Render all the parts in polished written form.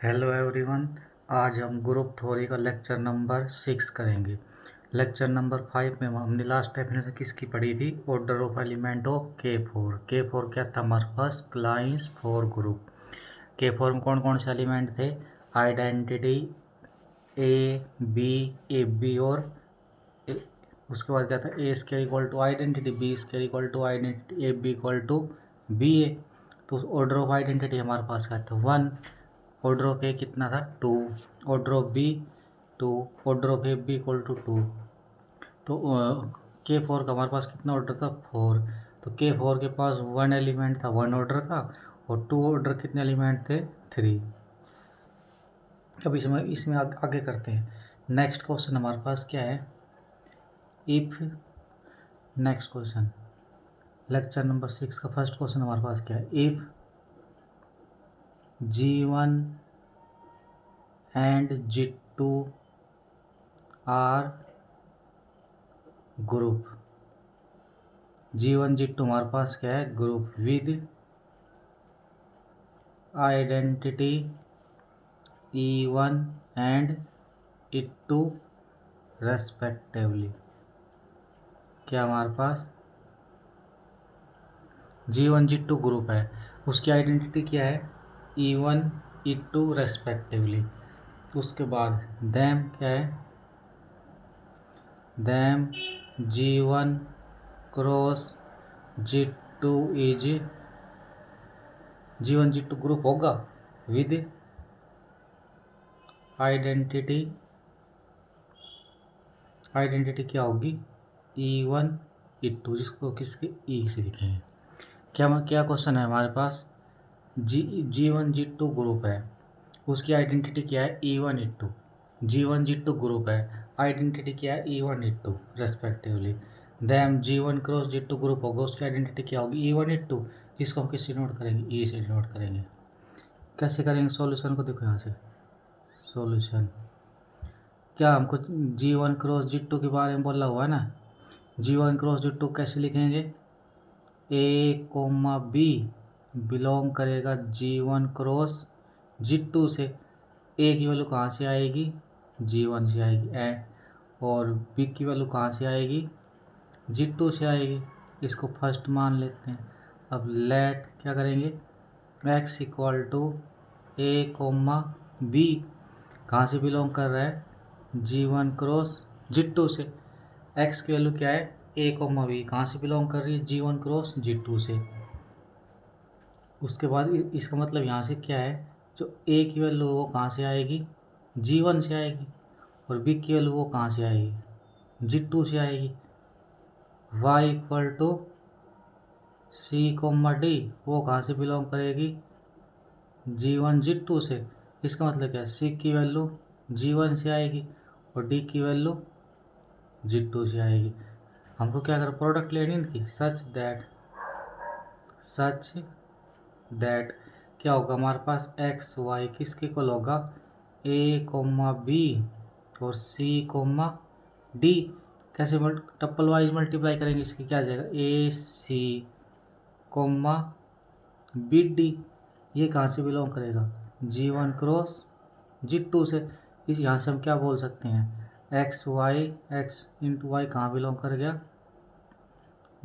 Hello everyone. आज हम group theory का लेक्चर नंबर 6 करेंगे। लेक्चर नंबर 5 में हमने लास्ट डेफिनेशन किसकी पढ़ी थी? Order of element of K four क्या था हमारे पास? Klein's four group. K four में कौन कौन से एलिमेंट थे? आइडेंटिटी ए बी और उसके बाद क्या था? A square equal to identity, B square equal to identity, A B equal to B A. तो ऑर्डर ऑफ आइडेंटिटी हमारे पास क्या था? 1। ऑर्डर ऑफ ए कितना था? 2। Order of b 2। Order of a B equal to 2। तो के फोर का हमारे पास कितना ऑर्डर था? 4। तो के फोर के पास 1 एलिमेंट था 1 ऑर्डर का, और 2 ऑर्डर कितने एलिमेंट थे? 3। अब इसमें आगे करते हैं। नेक्स्ट क्वेश्चन हमारे पास क्या है? If next question lecture number 6 का फर्स्ट क्वेश्चन हमारे पास क्या है? If G1 and G2 are group. G1 G2 हमारे पास क्या है? Group with identity E1 and E2 respectively. क्या हमारे पास G1 G2 ग्रुप है, उसकी आइडेंटिटी क्या है? E1 E2 respectively. उसके बाद दैम क्या है? Them G1 cross G2 is G1 G2 group होगा विद आइडेंटिटी क्या होगी? E1 E2, जिसको किसके E से लिखेंगे। क्या क्वेश्चन है हमारे पास? G1 G2 ग्रुप है, उसकी आइडेंटिटी क्या है? E1 E2। G1 G2 group है, आइडेंटिटी क्या है? E1 E2 respectively. Them G1 cross G2 group होगा, उसकी आइडेंटिटी क्या होगी? E1 E2, जिसको हम किससे नोट करेंगे? E से नोट करेंगे। कैसे करेंगे सॉल्यूशन को? देखो यहाँ से सॉल्यूशन क्या हमको G1 क्रॉस G2 के बारे में बोला हुआ है ना। G1 क्रॉस G2 कैसे लिखेंगे? ए कोमा बी बिलोंग करेगा G1 क्रॉस G2 से। ए की वैल्यू कहाँ से आएगी? G1 से आएगी। और बी की वैल्यू कहाँ से आएगी? G2 से आएगी। इसको फर्स्ट मान लेते हैं। अब लेट क्या करेंगे? x equal to a comma b कहाँ से बिलोंग कर रहा है? G1 क्रॉस G2 से। x की वैल्यू क्या है? ए कोमा बी कहाँ से बिलोंग कर रही है? G1 क्रॉस G2 से। उसके बाद इसका मतलब यहाँ से क्या है? जो ए की वैल्यू वो कहाँ से आएगी? G1 से आएगी। और बी की वैल्यू वो कहाँ से आएगी? G2 से आएगी। y equal to C comma d वो कहाँ से बिलोंग करेगी? G1 G2 से। इसका मतलब क्या है? सी की वैल्यू G1 से आएगी और डी की वैल्यू G2 से आएगी। हमको क्या कर प्रोडक्ट लेनी इनकी। सच दैट क्या होगा हमारे पास? एक्स वाई किसके इक्वल होगा? ए कोमा बी और सी कोमा डी। कैसे टप्पल वाइज मल्टीप्लाई करेंगे? इसकी क्या आ जाएगा? ए सी कोमा बी डी। ये कहाँ से बिलोंग करेगा? G1 क्रॉस G2 से। इस यहाँ से हम क्या बोल सकते हैं? एक्स इंटू वाई कहाँ बिलोंग कर गया?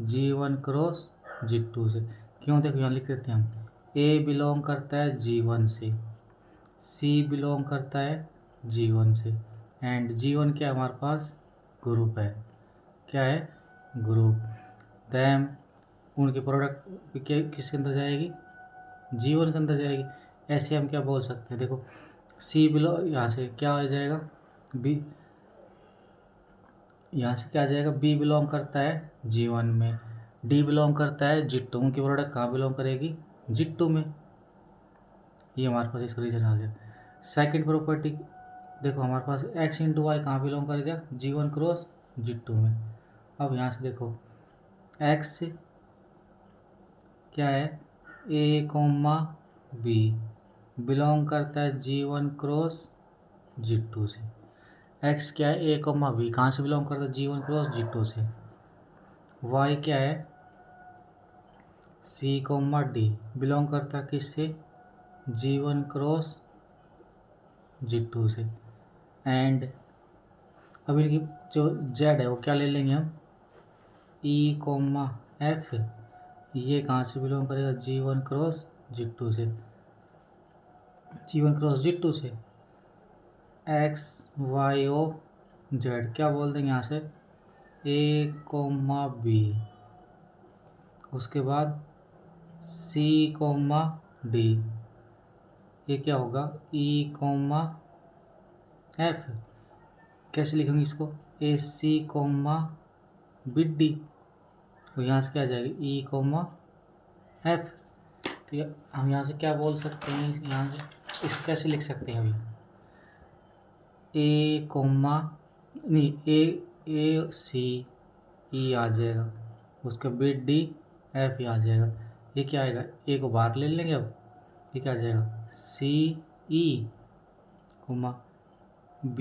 G1 क्रॉस G2 से। क्यों? देखो यहाँ लिख देते हैं हम। ए बिलोंग करता है G1 से, सी बिलोंग करता है G1 से, एंड G1 क्या है हमारे पास? ग्रुप है। क्या है? ग्रुप। दैम उनके प्रोडक्ट किसके अंदर जाएगी? G1 के अंदर जाएगी। ऐसे हम क्या बोल सकते हैं? देखो सी बिलोंग यहाँ से क्या आ जाएगा? बी यहाँ से क्या आ जाएगा? बी बिलोंग करता है G1 में, डी बिलोंग करता है G2। उनकी प्रोडक्ट कहाँ बिलोंग करेगी? G2 में। ये हमारे पास इसका रीजन आ गया। सेकंड प्रॉपर्टी देखो हमारे पास एक्स इंटू वाई कहाँ बिलोंग कर गया? G1 क्रॉस G2 में। अब यहाँ से देखो एक्स क्या है? ए कोमा बी बिलोंग करता है G1 क्रॉस G2 से। एक्स क्या है? ए कोमा बी कहाँ से बिलोंग करता है? G1 क्रॉस G2 से। वाई क्या है? सी कोमा डी बिलोंग करता है किससे? G1 क्रॉस G2 से। एंड अब इनकी जो Z है वो क्या ले लेंगे हम, E, F, ये कहाँ से बिलोंग करेगा, G1 क्रॉस G2 से, G1 क्रॉस G2 से। X Y O Z क्या बोल देंगे यहाँ से, A, B, उसके बाद C, D, ये क्या होगा, E, F, कैसे लिखेंगे इसको, AC, BD, तो यहाँ से क्या आ जाएगी, E, F। तो हम यहाँ से क्या बोल सकते हैं, यहाँ से इसको कैसे लिख सकते हैं अभी, A, नहीं A C E आ जाएगा, उसका BD F ही आ जाएगा। ये क्या आएगा, ए को बाहर ले लेंगे, अब ये क्या आ जाएगा, CE, B,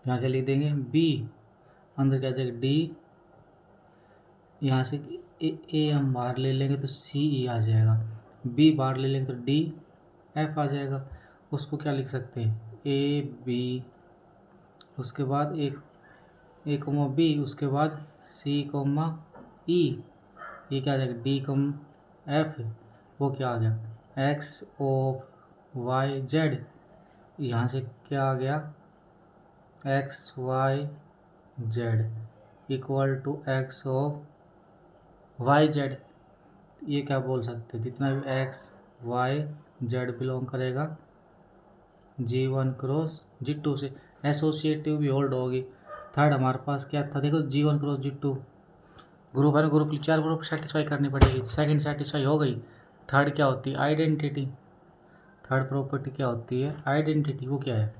यहाँ क्या लिख देंगे, B, अंदर क्या आ जाएगा, D, यहाँ से ए हम बाहर ले लेंगे तो CE आ जाएगा, B बाहर ले लेंगे तो D, F आ जाएगा। उसको क्या लिख सकते हैं, A, B, उसके बाद A, B, उसके बाद C, E, ये क्या आ जाएगा, D, F, वो क्या आ गया, X, O, Y, Z, यहाँ से क्या आ गया, X, Y, Z equal to X of Y, Z। ये क्या बोल सकते हैं, जितना भी X, Y, Z बिलोंग करेगा G1 क्रॉस G2 से, एसोसिएटिव भी होल्ड होगी। थर्ड हमारे पास क्या था, देखो G1 क्रॉस G2 ग्रुप है ना, ग्रुप 4 ग्रुप सेटिस्फाई करनी पड़ेगी, सेकंड सेटिस्फाई हो गई। थर्ड क्या होती है, आइडेंटिटी, थर्ड प्रॉपर्टी क्या होती है, आइडेंटिटी, वो क्या है।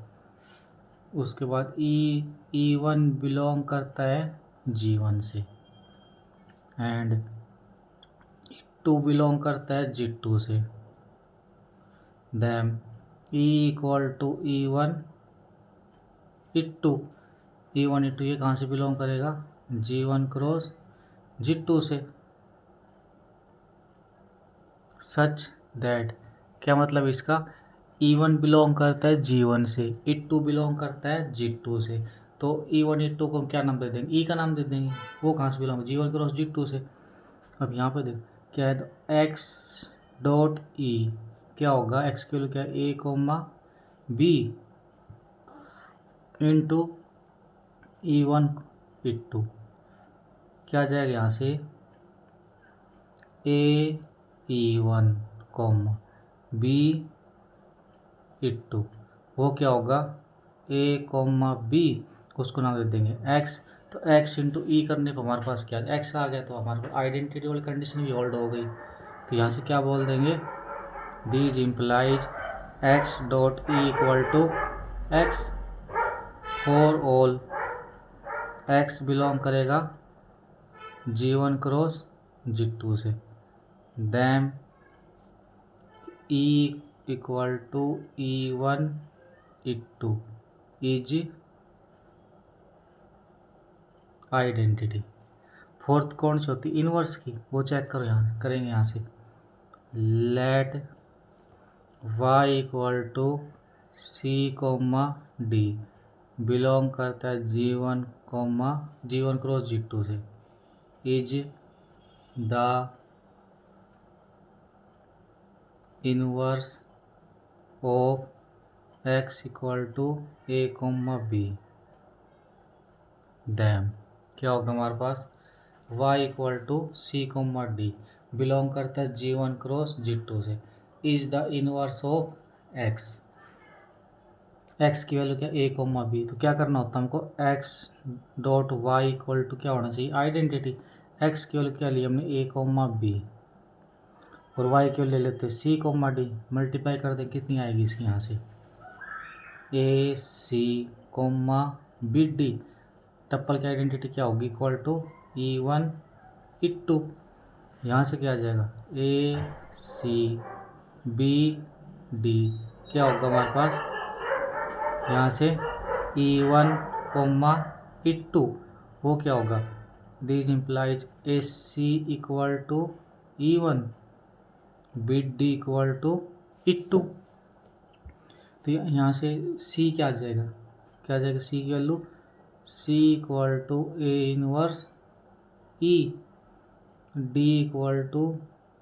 उसके बाद E1 बिलोंग करता है G1 से एंड E2 बिलोंग करता है G2 से, then E equal to E1 E2, E1 E2 ये कहाँ से बिलोंग करेगा, G1 क्रॉस G2 से, सच दैट, क्या मतलब इसका, E1 बिलोंग करता है G1 से, E2 बिलोंग करता है G2 से, तो E1 E2 को हम क्या नाम दे देंगे, E का नाम दे देंगे, वो कहाँ से बिलोंग, G1 क्रॉस G2 से। अब यहाँ पे देख क्या है, तो X डॉट E क्या होगा, X की वैल्यू क्या है, A, B into E1 E2, क्या आ जाएगा यहाँ से, A E1 B E2, वो क्या होगा, A, B, उसको नाम दे देंगे X, तो X इंटू E करने पर हमारे पास क्या X आ गया, तो हमारे पास आइडेंटिटी वाली कंडीशन भी होल्ड हो गई। तो यहाँ से क्या बोल देंगे, these implies X dot E equal to X for all X belong करेगा G1 क्रॉस G2 से, then E equal to E1 E2 is identity. Fourth कौन सी होती है, इनवर्स की, वो चेक करो, यहाँ करेंगे, यहाँ से let y equal to C, D belong करता है G1 क्रॉस G2 से, is the inverse of X equal to A, B, then क्या होगा हमारे पास, y equal to C, D belong करता है G1 क्रॉस G2 से, is the inverse of X, X की वैल्यू क्या, A, B, तो क्या करना होता है हमको, X dot Y equal to क्या होना चाहिए, आइडेंटिटी, X की वैल्यू क्या ली हमने, A, B, और Y की वैल्यू ले लेते हैं C, D, मल्टीप्लाई कर दे कितनी आएगी इसकी, यहाँ से A, C, B, D, टप्पल की आइडेंटिटी क्या होगी, इक्वल टू E1 E2, यहाँ से क्या आ जाएगा, A, C, B, D, क्या होगा हमारे पास, यहाँ से E1 E2, वो क्या होगा, this implies a c equal to E1 bit d equal to E2। तो यहाँ से सी क्या आ जाएगा, क्या आ जाएगा, सी की value C equal to A inverse E, D equal to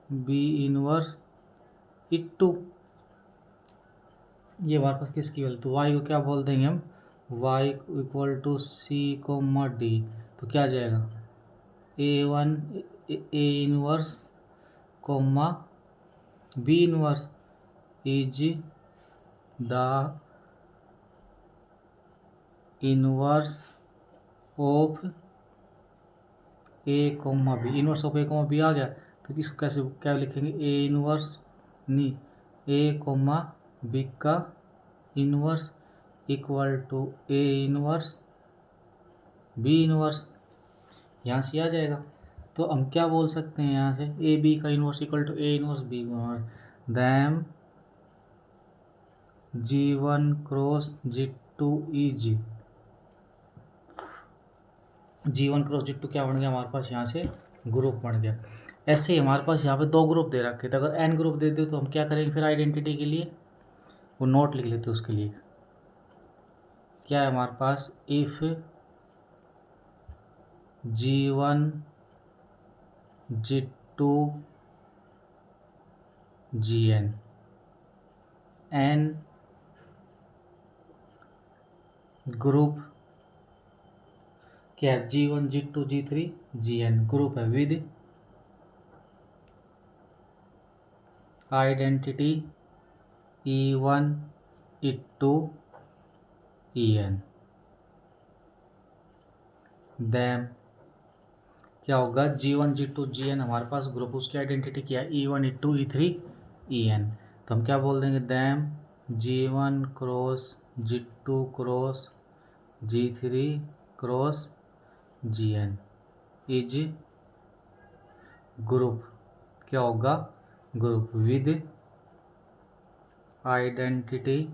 B inverse E2। ये हमारे पास किसकी वैल्यू, तो वाई को क्या बोल देंगे हम, Y equal to C comma D. तो क्या आ जाएगा, A1 A inverse comma B inverse is the inverse of A comma B. Inverse of A comma B आ गया, तो इसको कैसे क्या लिखेंगे, ए इनवर्स नहीं, ए कोमा बी का inverse equal to A inverse B inverse. यहाँ से आ जाएगा। तो हम क्या बोल सकते हैं यहाँ से, ए बी का inverse equal to A inverse B inverse, then G1 cross G2 is, G1 cross G2 क्या बन गया हमारे पास, यहाँ से ग्रुप बन गया। ऐसे ही हमारे पास यहाँ पे दो ग्रुप दे रखे थे, अगर n ग्रुप दे दे तो हम क्या करेंगे फिर आइडेंटिटी के लिए, वो नोट लिख लेते उसके लिए। क्या है हमारे पास, if G1 G2 Gn n group क्या है, G1 G2 G3 Gn group है with identity E1 E2 En, then क्या होगा, G1 G2 Gn हमारे पास ग्रुप, उसकी आइडेंटिटी क्या है, E1 E2 E3 En। तो हम क्या बोल देंगे, then G1 cross G2 cross G3 cross Gn is group, क्या होगा, group with identity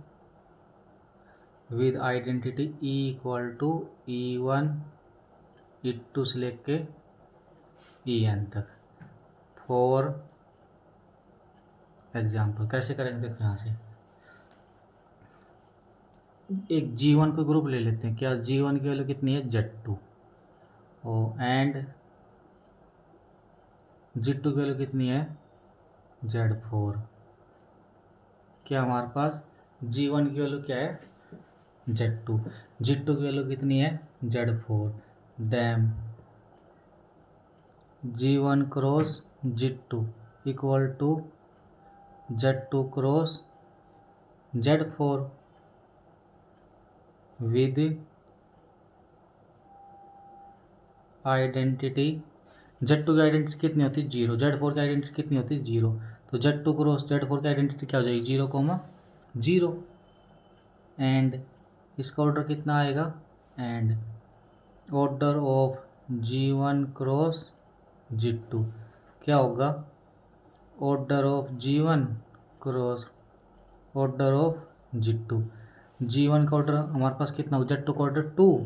E equal to E1 E2 से लेके En तक। फॉर एग्जाम्पल कैसे करेंगे, देखो यहाँ से एक G1 को ग्रुप ले लेते हैं, क्या G1 की वैल्यू कितनी है, Z2 और एंड G2 की वैल्यू कितनी है, Z4। क्या हमारे पास G1 की वैल्यू क्या है, Z2, G2 की वैल्यू कितनी है, Z4, then G1 cross G2 equal to Z2 cross Z4 with identity, Z2 की आइडेंटिटी कितनी होती है, 0, Z4 की आइडेंटिटी कितनी होती है, 0। तो Z2 क्रॉस Z4 की आइडेंटिटी क्या हो जाएगी, 0,0। एंड इसका ऑर्डर कितना आएगा, and order of G1 cross G2 क्या होगा, order of G1 cross order of G2। G1 का ऑर्डर हमारे पास कितना होगा, Z2 का ऑर्डर 2,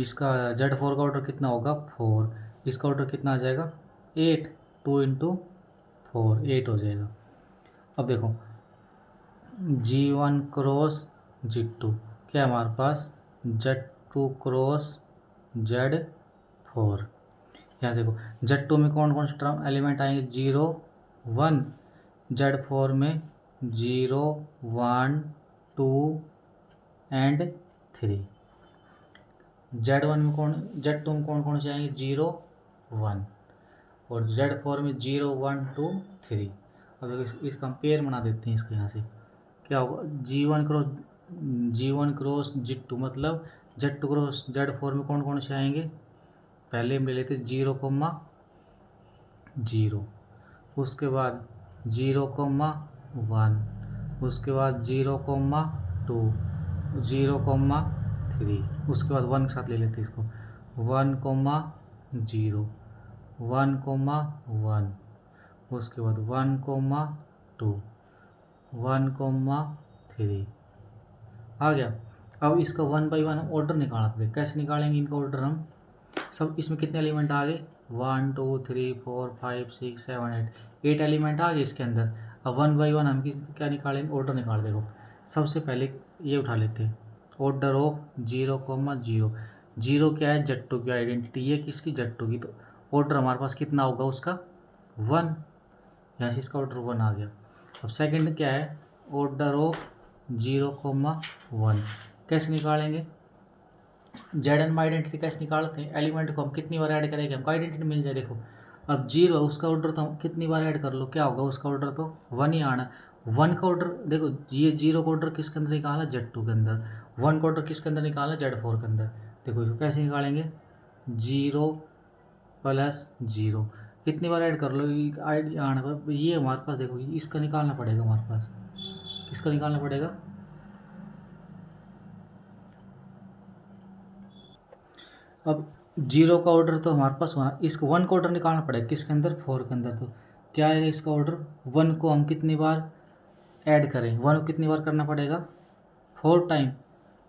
इसका Z4 का ऑर्डर कितना होगा, 4, इसका ऑर्डर कितना आ जाएगा, 8, 2 इंटू 4 8 हो जाएगा। अब देखो G1 क्रॉस G2 क्या है हमारे पास, Z2 क्रॉस Z4। यहाँ देखो Z2 में कौन कौन से टर्म एलिमेंट आएंगे, 0 1, Z4 में 0 1 2 एंड 3। Z2 में कौन कौन से आएंगे, 0 1, और Z4 में 0 1 2 3। अब इसका हम पेयर बना देते हैं, इसके यहाँ से क्या होगा, G1 क्रॉस G2 मतलब Z2 क्रॉस Z4 में कौन कौन से आएंगे, पहले हम ले लेते 0,0, उसके बाद 0,1, उसके बाद 0,2, 0,3, उसके बाद 1 के साथ ले लेते इसको, 1,0, 1,1, उसके बाद 1,2, 1,3 आ गया। अब इसका 1 बाई 1 ऑर्डर निकालते हैं, कैसे निकालेंगे इनका ऑर्डर हम, सब इसमें कितने एलिमेंट आ गए, 1 2 3 4 5 6 7 8 एलिमेंट आ गए इसके अंदर। अब वन बाई वन हम क्या निकालेंगे, ऑर्डर निकाल। देखो सबसे पहले ये उठा लेते हैं, ऑर्डर ऑफ 0,0। जीरो क्या है, जट्टू की आइडेंटिटी, ये किसकी, जट्टू की। तो ऑर्डर हमारे पास कितना होगा उसका, 1, यहाँ से इसका ऑर्डर 1 आ गया। अब सेकंड क्या है, ऑर्डर ऑफ 0,1 कैसे निकालेंगे, जेड एन आइडेंटिटी कैसे निकालते हैं, एलिमेंट को हम कितनी बार ऐड करेंगे हमको आइडेंटिटी मिल जाए। देखो अब 0 उसका ऑर्डर तो हम कितनी बार ऐड कर लो, क्या होगा उसका ऑर्डर तो 1 ही आना। 1 का ऑर्डर देखो, ये 0 का ऑर्डर किसके अंदर निकाला, Z2 के अंदर। 1 का ऑर्डर किसके अंदर निकाला, Z4 के अंदर। देखो इसको कैसे निकालेंगे, 0 + 0 कितनी बार ऐड कर लो, आइड आने पर ये हमारे पास देखो इसका निकालना पड़ेगा हमारे पास, किसका निकालना पड़ेगा, अब 0 का ऑर्डर तो हमारे पास होना, इसको 1 का ऑर्डर निकालना पड़ेगा किसके अंदर, 4 के अंदर। तो क्या है इसका ऑर्डर, 1 को हम कितनी बार ऐड करें, 1 को कितनी बार करना पड़ेगा, 4 टाइम।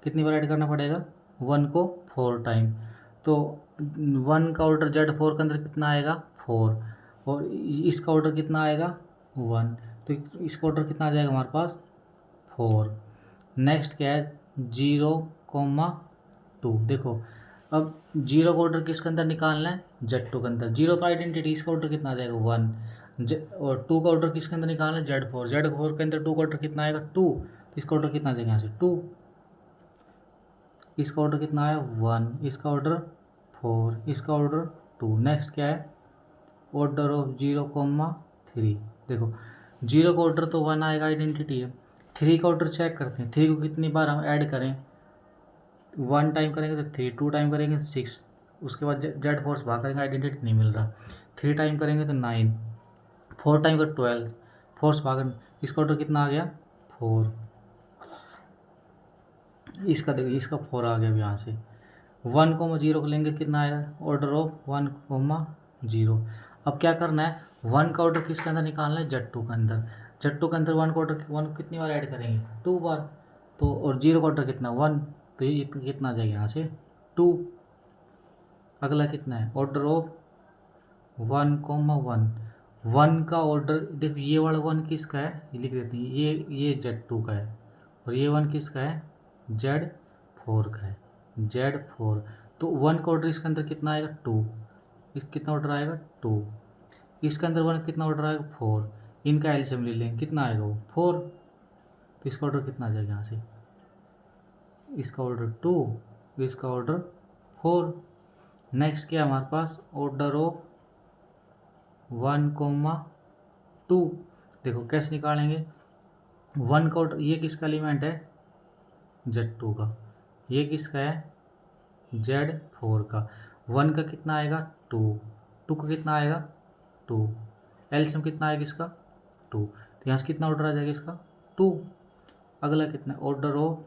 कितनी बार ऐड करना पड़ेगा, 1 को 4 टाइम। तो 1 का ऑर्डर Z4 के अंदर कितना आएगा, 4, और इसका ऑर्डर कितना आएगा, 1। तो इसका ऑर्डर कितना आ जाएगा हमारे पास, 4। नेक्स्ट क्या है, 0,2। देखो अब 0 का ऑर्डर किसके अंदर निकालना है, Z2 के अंदर। 0 तो आइडेंटिटी, इसका ऑर्डर कितना आ जाएगा, 1। और 2 का ऑर्डर किसके अंदर निकालना है, Z4। Z4 के अंदर 2 का ऑर्डर कितना आएगा, 2। तो इसका ऑर्डर कितना आ जाएगा यहाँ से, 2। इसका ऑर्डर कितना आया, 1। इसका ऑर्डर 4, इसका ऑर्डर 2। नेक्स्ट क्या है, ऑर्डर ऑफ 0,3। देखो 0 का ऑर्डर तो 1 आएगा, आइडेंटिटी है। 3 का ऑर्डर चेक करते हैं, 3 को कितनी बार हम ऐड करें, 1 टाइम करेंगे तो 3, 2 टाइम करेंगे तो 6, उसके बाद Z4 से भाग करेंगे, आइडेंटिटी नहीं मिल रहा। 3 टाइम करेंगे तो 9, 4 टाइम कर 12, 4 से भाग, इसका ऑर्डर कितना आ गया, 4। इसका देखिए इसका 4 आ गया यहाँ से। 1,0 को लेंगे कितना आएगा, ऑर्डर ऑफ 1,0। अब क्या करना है, 1 का ऑर्डर किसके अंदर निकालना है, Z2 के अंदर। Z2 के अंदर 1 का ऑर्डर, 1 कितनी बार ऐड करेंगे, 2 बार। तो और 0 का ऑर्डर कितना, 1। तो ये कितना आ जाएगा यहाँ से, 2। अगला कितना है, ऑर्डर ऑफ 1,1। 1 का ऑर्डर देखो, ये वाला 1 किसका है, ये लिख देते हैं, ये Z2 का है, और ये 1 किसका है, Z4 का है, Z4। तो 1 का ऑर्डर इसके अंदर कितना आएगा, 2। इस कितना ऑर्डर आएगा, 2। इसके अंदर 1 कितना ऑर्डर आएगा, 4। इनका एलसीएम ले लेंगे, कितना आएगा वो, 4। तो इसका ऑर्डर कितना आ जाएगा यहाँ से, इसका ऑर्डर 2, इसका ऑर्डर 4। नेक्स्ट क्या हमारे पास, ऑर्डर ऑफ 1,2। देखो कैसे निकालेंगे, 1 का ऑर्डर, ये किसका एलिमेंट है, Z2 का। ये किसका है, Z4 का। 1 का कितना आएगा, 2। 2 का कितना आएगा, 2। एलसीएम कितना आएगा इसका, 2। तो यहाँ से कितना ऑर्डर आ जाएगा इसका, 2। अगला कितना, ऑर्डर ऑफ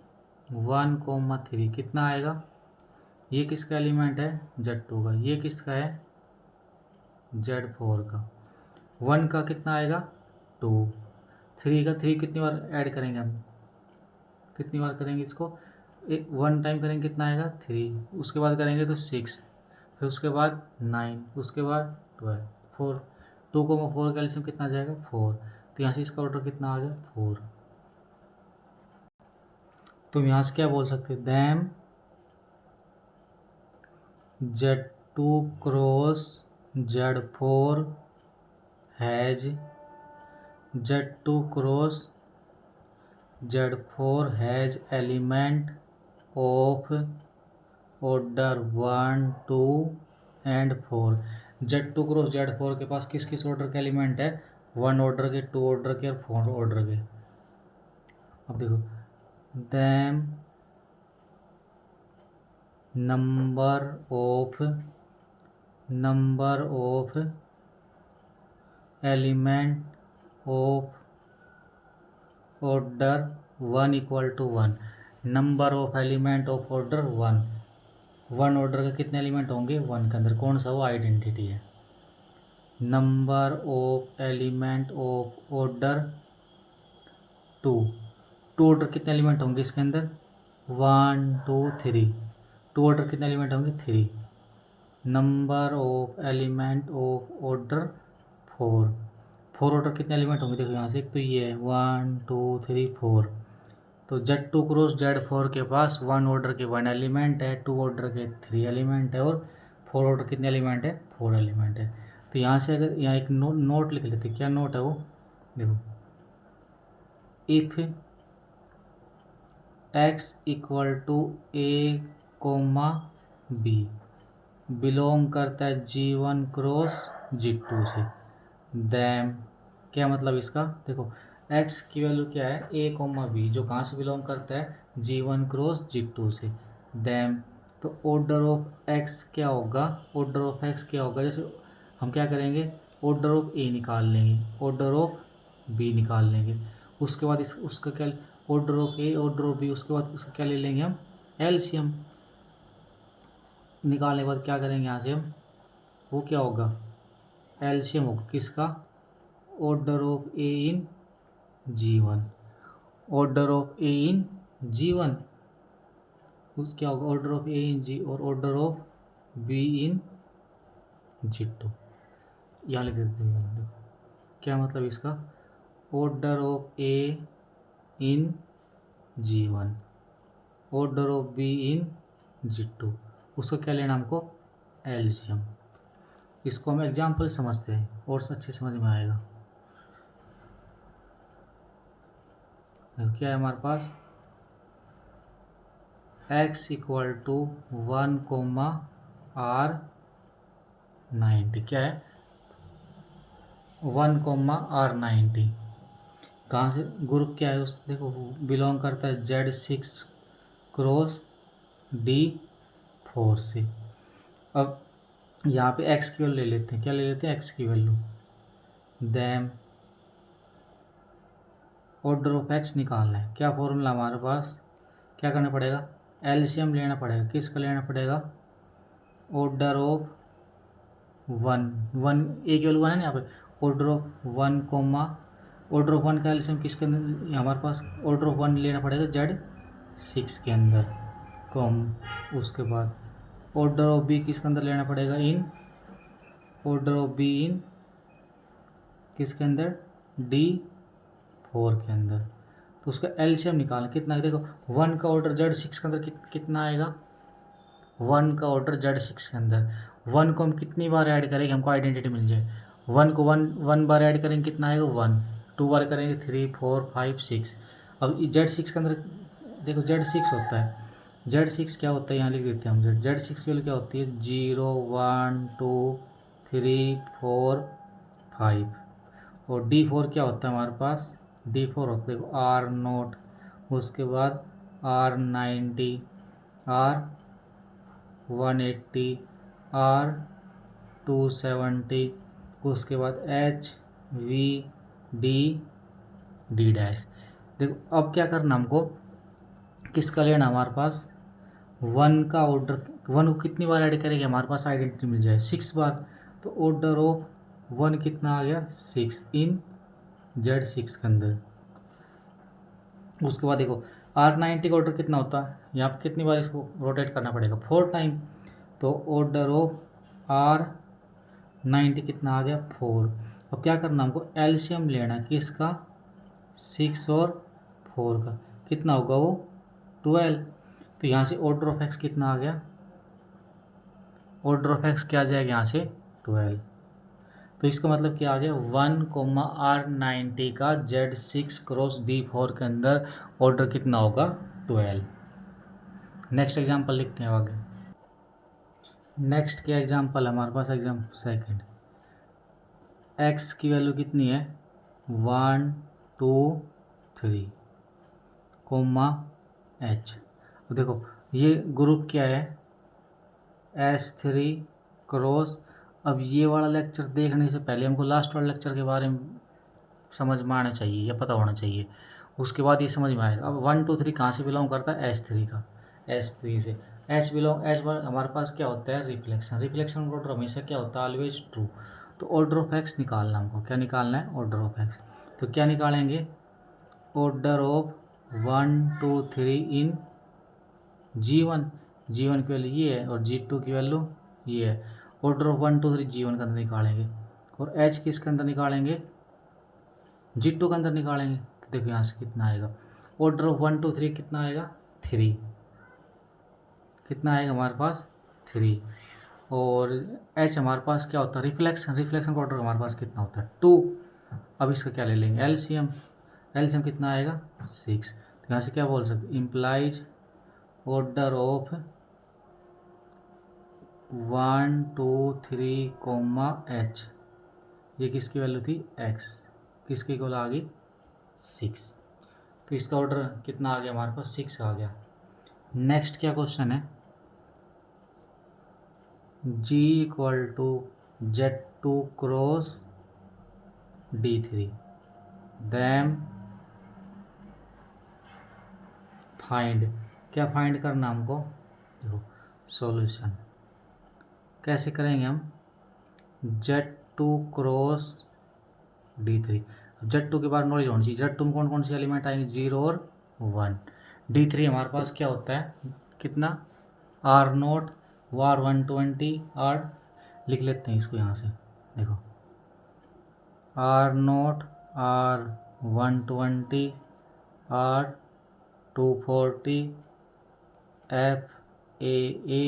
1,3 कितना आएगा, ये किसका एलिमेंट है, Z2 का। ये किसका है, Z4 का। 1 का कितना आएगा, 2। 3 का, 3 कितनी बार ऐड करेंगे हम, कितनी बार करेंगे इसको, 1 टाइम करेंगे, कितना आएगा, 3। उसके बाद करेंगे तो 6, फिर उसके बाद 9, उसके बाद 12, 4। 2,4 का एलसीएम कितना आ जाएगा, 4। तो यहाँ से इसका ऑर्डर कितना आ गया, 4। तुम यहाँ से क्या बोल सकते, them Z2 cross Z4 has, Z2 cross Z4 has element of order 1, 2 and 4। Z2 cross Z4 के पास किस किस ऑर्डर के एलिमेंट है, 1 ऑर्डर के, 2 ऑर्डर के और 4 ऑर्डर के। अब देखो, them number of element of order 1 = 1। Number of element of order 1, 1 order के कितने एलिमेंट होंगे, 1 के अंदर, कौन सा, वो आइडेंटिटी है। Number of element of order 2, 2 order कितने एलिमेंट होंगे इसके अंदर, 1 2 3। 2 ऑर्डर कितने एलिमेंट होंगे, 3। Number of element of order 4। 4 order कितने एलिमेंट होंगे, देखो यहाँ से एक तो ये है 1 2 3 4। तो Z2 क्रॉस Z4 के पास 1 ऑर्डर के 1 एलिमेंट है, 2 ऑर्डर के 3 एलिमेंट है, और 4 ऑर्डर कितने एलिमेंट है, 4 एलिमेंट है। तो यहाँ से अगर यहाँ एक नोट लिख लेते, क्या नोट है वो, देखो, if x equal to a comma b belong करता है G1 क्रॉस G2 से, देन क्या मतलब इसका, देखो x की वैल्यू क्या है, a कोमा b, जो कहाँ से बिलोंग करता है, G1 क्रॉस G2 से, देन तो ऑर्डर ऑफ x क्या होगा, ऑर्डर ऑफ x क्या होगा, जैसे हम क्या करेंगे, ऑर्डर ऑफ a निकाल लेंगे, ऑर्डर ऑफ b निकाल लेंगे, उसके बाद उसका क्या, order of a order of b, उसके बाद उसका क्या ले लेंगे हम, एलसीएम निकालने के बाद क्या करेंगे यहाँ से हम, वो क्या होगा, एलसीएम होगा किसका, order of A in G1, order of A in G1, उस क्या होगा, ऑर्डर ऑफ ए इन जी, और order of be in G2। यहाँ लिख देते हैं, देखो क्या मतलब इसका, order of A in G1, order of be in G2, उसका क्या लेना हमको, एलसीएम। इसको हम एग्जाम्पल समझते हैं और अच्छे समझ में आएगा। क्या है हमारे पास, x equal to 1 comma R 90, क्या है 1 कोमा R 90, कहाँ से, ग्रुप क्या है उस, देखो बिलोंग करता है Z6 क्रॉस D4 से। अब यहाँ पे x की वैल्यू ले लेते हैं, क्या ले लेते हैं, x की value, then order of x निकालना है, क्या फॉर्मूला हमारे पास, क्या करना पड़ेगा, एलसीएम लेना पड़ेगा, किसका लेना पड़ेगा, ऑर्डर ऑफ 1 ए की वैल्यू 1 है ना यहाँ पे, order of 1 comma, order of 1 का एलसीएम किसके अंदर, हमारे पास ऑर्डर ऑफ 1 लेना पड़ेगा Z6 के अंदर कॉम, उसके बाद ऑर्डर ऑफ बी किसके अंदर लेना पड़ेगा, in order of be in किसके अंदर, D4 के अंदर। तो उसका एलसीएम निकालना कितना है, देखो 1 का ऑर्डर Z6 के अंदर कितना आएगा, 1 का ऑर्डर Z6 के अंदर, 1 को हम कितनी बार ऐड करेंगे, हमको आइडेंटिटी मिल जाए, 1 को 1 बार ऐड करेंगे कितना आएगा 1, 2 बार करेंगे 3 4 5 6। अब Z6 के अंदर देखो Z6 होता है, Z6 क्या होता है, यहाँ लिख देते हैं हम, Z6 की वैल्यू क्या होती है, 0 1 2 3 4 5, और D4 क्या होता है हमारे पास, D4 होता है देखो R0, उसके बाद R90 R180 R270, उसके बाद HVD डैश। देखो अब क्या करना हमको, किसका लेना हमारे पास, 1 का ऑर्डर, 1 को कितनी बार ऐड करेंगे, हमारे पास आइडेंटिटी मिल जाए 6 बार, तो ऑर्डर ऑफ 1 कितना आ गया 6 इन Z6 के अंदर। उसके बाद देखो R90 का ऑर्डर कितना होता है, यहाँ पर कितनी बार इसको रोटेट करना पड़ेगा 4 टाइम, तो ऑर्डर ऑफ R90 कितना आ गया 4। अब क्या करना हमको, एलसीएम लेना है किसका, 6 और 4 का, कितना होगा वो 12। तो यहाँ से ऑर्डर ऑफ एक्स कितना आ गया, ऑर्डर ऑफ एक्स क्या आ जाएगा यहाँ से 12। तो इसका मतलब क्या आ गया, 1 कोमा R90 का Z6 क्रॉस D4 के अंदर ऑर्डर कितना होगा 12। नेक्स्ट एग्जांपल लिखते हैं आगे। नेक्स्ट क्या एग्जांपल हमारे पास, एग्जांपल सेकंड, x की वैल्यू कितनी है 1 2 3 कोमा H। देखो ये ग्रुप क्या है S3 क्रॉस। अब ये वाला लेक्चर देखने से पहले हमको लास्ट वाला लेक्चर के बारे में समझ में आना चाहिए या पता होना चाहिए, उसके बाद ये समझ में आएगा। अब 1 2 3 कहाँ से बिलोंग करता है, S3 का, S3 से। एच बार हमारे पास क्या होता है, रिफ्लेक्शन। रिफ्लेक्शन ऑर्डर हमेशा क्या होता है, ऑलवेज ट्रू। तो ऑर्डर ऑफ एक्स निकालना हमको, क्या निकालना है, ऑर्डर ऑफ एक्स। तो क्या निकालेंगे, order of 1 2 3 in G1, G1 की वैल्यू ये है और G2 की वैल्यू ये है ऑर्डर ऑफ 1 2 3 G1 के अंदर निकालेंगे, और H किसके अंदर निकालेंगे, G2 के अंदर निकालेंगे। तो देखो यहाँ से कितना आएगा, ऑर्डर ऑफ 1 2 3 कितना आएगा 3, कितना आएगा हमारे पास 3, और H हमारे पास क्या होता है रिफ्लेक्शन, रिफ्लेक्शन का ऑर्डर हमारे पास कितना होता है 2। अब इसका क्या ले लेंगे एलसीएम, एलसीएम कितना आएगा 6। तो यहाँ से क्या बोल सकते implies order of 1 2 3 comma H, ये किसकी वैल्यू थी x, किसकी इक्वल आ गई 6। तो इसका ऑर्डर कितना आ गया हमारे पास 6 आ गया। नेक्स्ट क्या क्वेश्चन है, G equal to Z2 cross D3 then find, क्या फाइंड करना हमको, देखो सॉल्यूशन कैसे करेंगे हम, Z2 क्रॉस D3, Z2 के बाद नॉलेज होनी चाहिए, Z2 में कौन कौन सी एलिमेंट आएंगे 0 और 1, D3 हमारे पास क्या होता है कितना R0 वार 120 R, लिख लेते हैं इसको यहाँ से, देखो R0 R 120 R 240 F AA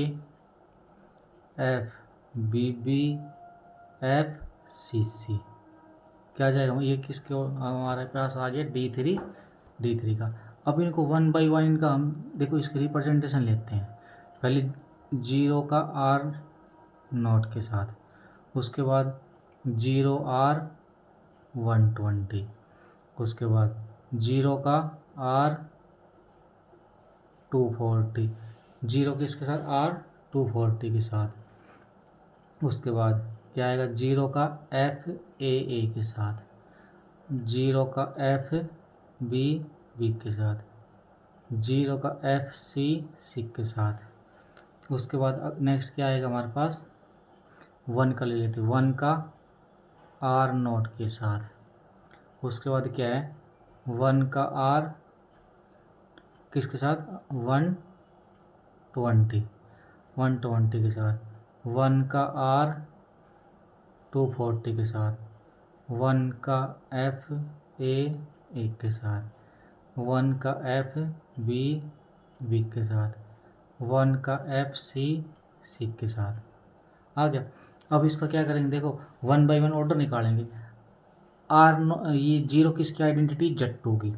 F BB F CC, क्या आ जाएगा ये किसके हमारे पास आ गया D3 का। अब इनको 1 बाई 1 इनका हम देखो इसकी रिप्रेजेंटेशन लेते हैं, पहले 0 का R0 के साथ, उसके बाद 0 R 120, उसके बाद 0 का R 240, 0 किसके साथ R 240 के साथ, उसके बाद क्या आएगा 0 का FAA के साथ, 0 का FBB के साथ, 0 का FC के साथ, उसके बाद नेक्स्ट क्या आएगा हमारे पास 1 का ले लेते, 1 का R0 के साथ, उसके बाद क्या है 1 का R किसके साथ 120 के साथ, 1 का R 240 के साथ, 1 का FAA के साथ, 1 का FBB के साथ, 1 का FC के साथ आ गया। अब इसका क्या करेंगे देखो 1 बाई 1 ऑर्डर निकालेंगे, ये 0 किसकी आइडेंटिटी Z2 की,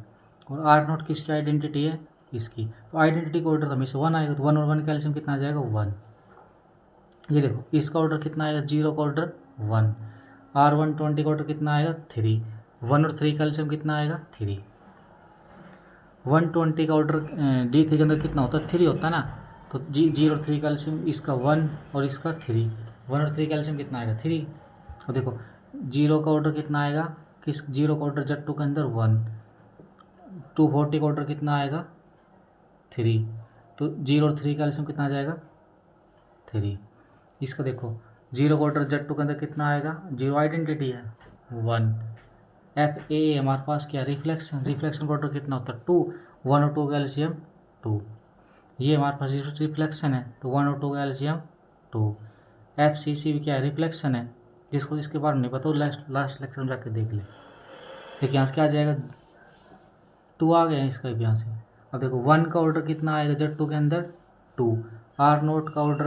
और R0 किसकी आइडेंटिटी है इसकी, तो आइडेंटिटी का ऑर्डर हमेशा 1 आएगा, तो 1 और 1 का एलसीएम कितना आ जाएगा 1। ये देखो इसका ऑर्डर कितना आएगा 0 का ऑर्डर 1, R120 का ऑर्डर कितना आएगा 3, 1 और 3 का एलसीएम कितना आएगा 3, 120 का ऑर्डर D3 के अंदर कितना होता है 3 होता है ना, तो 0 और 3 का एलसीएम इसका 1 और इसका 3, 1 और 3 का एलसीएम कितना आएगा 3। और देखो 0 का ऑर्डर कितना आएगा किस 0 का ऑर्डर Z2 के अंदर 1, 240 का ऑर्डर कितना आएगा 3, तो 0 और 3 का एलसीएम कितना आ जाएगा 3। इसका देखो 0 का ऑर्डर Z2 के अंदर कितना आएगा, 0 आइडेंटिटी है 1, FA हमारे पास क्या रिफ्लेक्शन, रिफ्लेक्शन का ऑर्डर कितना होता है 2, 1 और 2 का एलसीएम 2, ये हमारे पास रिफ्लेक्शन है तो 1 और 2 का एलसीएम 2, FCC भी क्या है रिफ्लेक्शन है, जिसको इसके बारे में नहीं पता लास्ट लेक्चर में जाके देख ले। देखिए यहाँ से क्या आ जाएगा 2 आ गया इसका भी यहाँ से। अब देखो 1 का ऑर्डर कितना आएगा Z2 के अंदर 2, R0 का ऑर्डर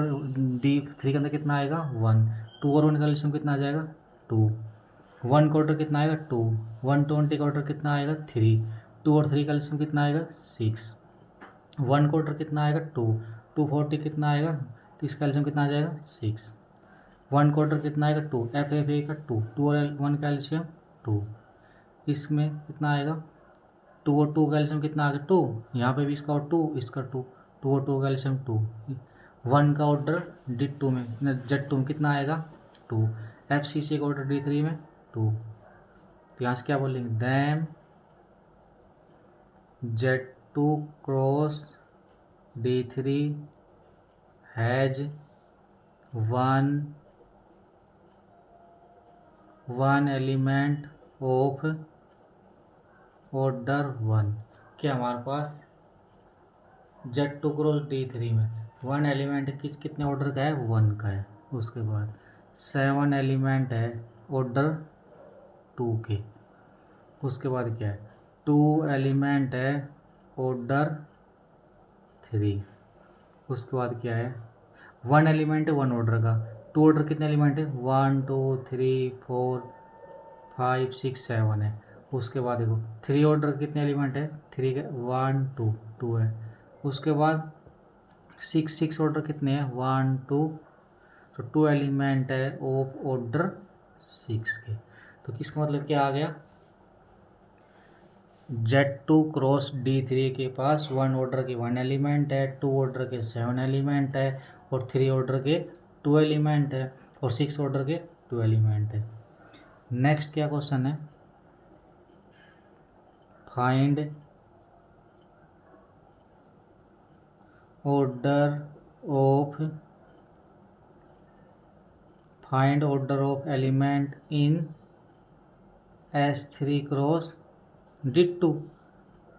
D3 के अंदर कितना आएगा 1, 2 और 1 का एलसीएम कितना आ जाएगा 2, 1 का ऑर्डर कितना आएगा 2, 120 का ऑर्डर कितना आएगा 3, 2 और 3 का एलसीएम कितना आएगा 6, 1 का ऑर्डर कितना आएगा 2, 240 कितना आएगा तो इसका एलसीएम कितना आ जाएगा 6, 1 का ऑर्डर कितना आएगा 2, FFA का 2, 2 और 1 का एलसीएम 2, इसमें कितना आएगा 2 और 2 का एलसीएम कितना आ गया 2, यहाँ पे भी इसका और 2 इसका 2, 2 और 2 का एलसीएम 2, 1 का ऑर्डर D2 में Z2 में कितना आएगा 2, FCC का ऑर्डर D3 में 2, तो यहाँ से क्या बोलेंगे them Z2 cross D3 has one element of order 1, क्या हमारे पास Z2 क्रॉस D3 में 1 एलिमेंट कितने ऑर्डर का है 1 का है, उसके बाद 7 एलिमेंट है ऑर्डर 2 के। उसके बाद क्या है, 2 एलिमेंट है ऑर्डर 3। उसके बाद क्या है, 1 एलिमेंट है 1 ऑर्डर का। 2 ऑर्डर कितने एलिमेंट है, 1 2 3 4 5 6 7 है। उसके बाद देखो 3 ऑर्डर कितने एलिमेंट है, 3 के 1 2 2 है। उसके बाद 6 ऑर्डर कितने हैं, 1 2, तो 2 एलिमेंट है ऑफ ऑर्डर 6 के। तो किसका मतलब क्या आ गया, Z2 क्रॉस D3 के पास 1 ऑर्डर के 1 एलिमेंट है, 2 ऑर्डर के 7 एलिमेंट है, और 3 ऑर्डर के 2 एलिमेंट है, और 6 ऑर्डर के 2 एलिमेंट है। नेक्स्ट क्या क्वेश्चन है, find order of element in S3 cross D2।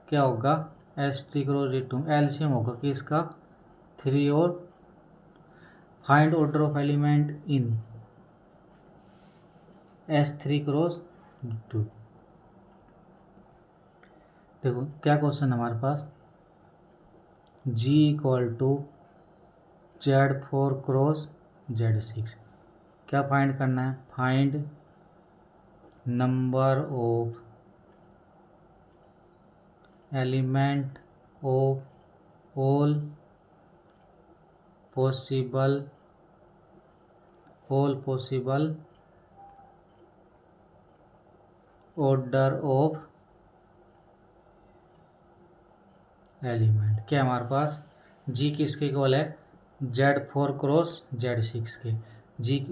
क्या होगा, S3 क्रॉस D2 एलसीएम होगा कि इसका 3 और find order of element in S3 cross D2। देखो क्या क्वेश्चन है हमारे पास, G equal to Z4 cross Z6। क्या फाइंड करना है, find number of element of all possible order of element. क्या हमारे पास जी किसके इक्वल है, Z4 क्रॉस Z6 के। जी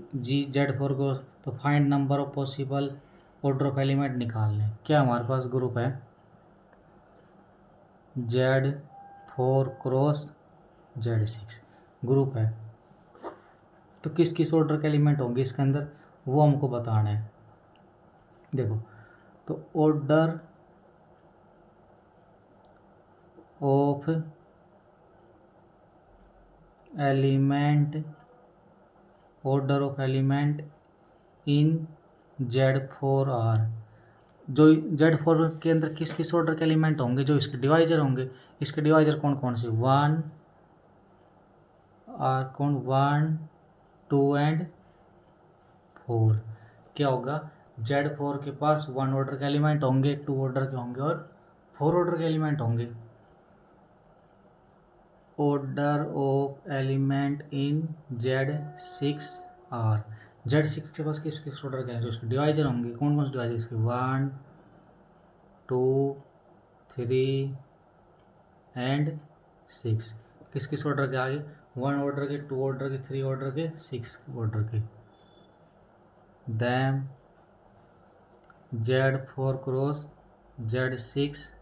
Z4 क्रॉस, तो find number of possible order of element निकालने। क्या हमारे पास ग्रुप है Z4 क्रॉस Z6 ग्रुप है, तो किस किस ऑर्डर के एलिमेंट होंगे इसके अंदर वो हमको बताना है। देखो तो order of element in Z4R, जो Z4 के अंदर किस किस ऑर्डर के एलिमेंट होंगे, जो इसके डिवाइजर होंगे। इसके डिवाइजर कौन कौन से, 1 2 एंड 4। क्या होगा, Z4 के पास 1 ऑर्डर के एलिमेंट होंगे, 2 ऑर्डर के होंगे, और 4 ऑर्डर के एलिमेंट होंगे। Order of element in Z6R, Z6 के पास किस किस ऑर्डर के हैं, जो इसके डिवाइजर होंगे। कौन कौन से डिवाइजर इसके, 1 2 3 एंड 6। किस किस ऑर्डर के आगे, 1 ऑर्डर के, 2 ऑर्डर के, 3 ऑर्डर के, 6 ऑर्डर के। Them Z4 cross Z6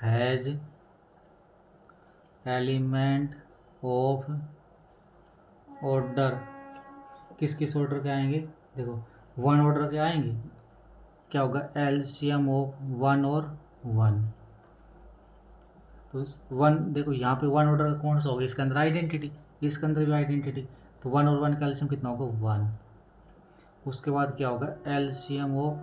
has element of order, किस किस ऑर्डर के आएंगे, देखो 1 ऑर्डर के आएंगे। क्या होगा, एलसीएम ऑफ 1 और 1। तो 1 देखो यहाँ पे 1 ऑर्डर का कौन सा होगा, इसके अंदर आइडेंटिटी, इसके अंदर भी आइडेंटिटी, तो 1 और 1 का एलसीएम कितना होगा, 1। उसके बाद क्या होगा, एलसीएम ऑफ,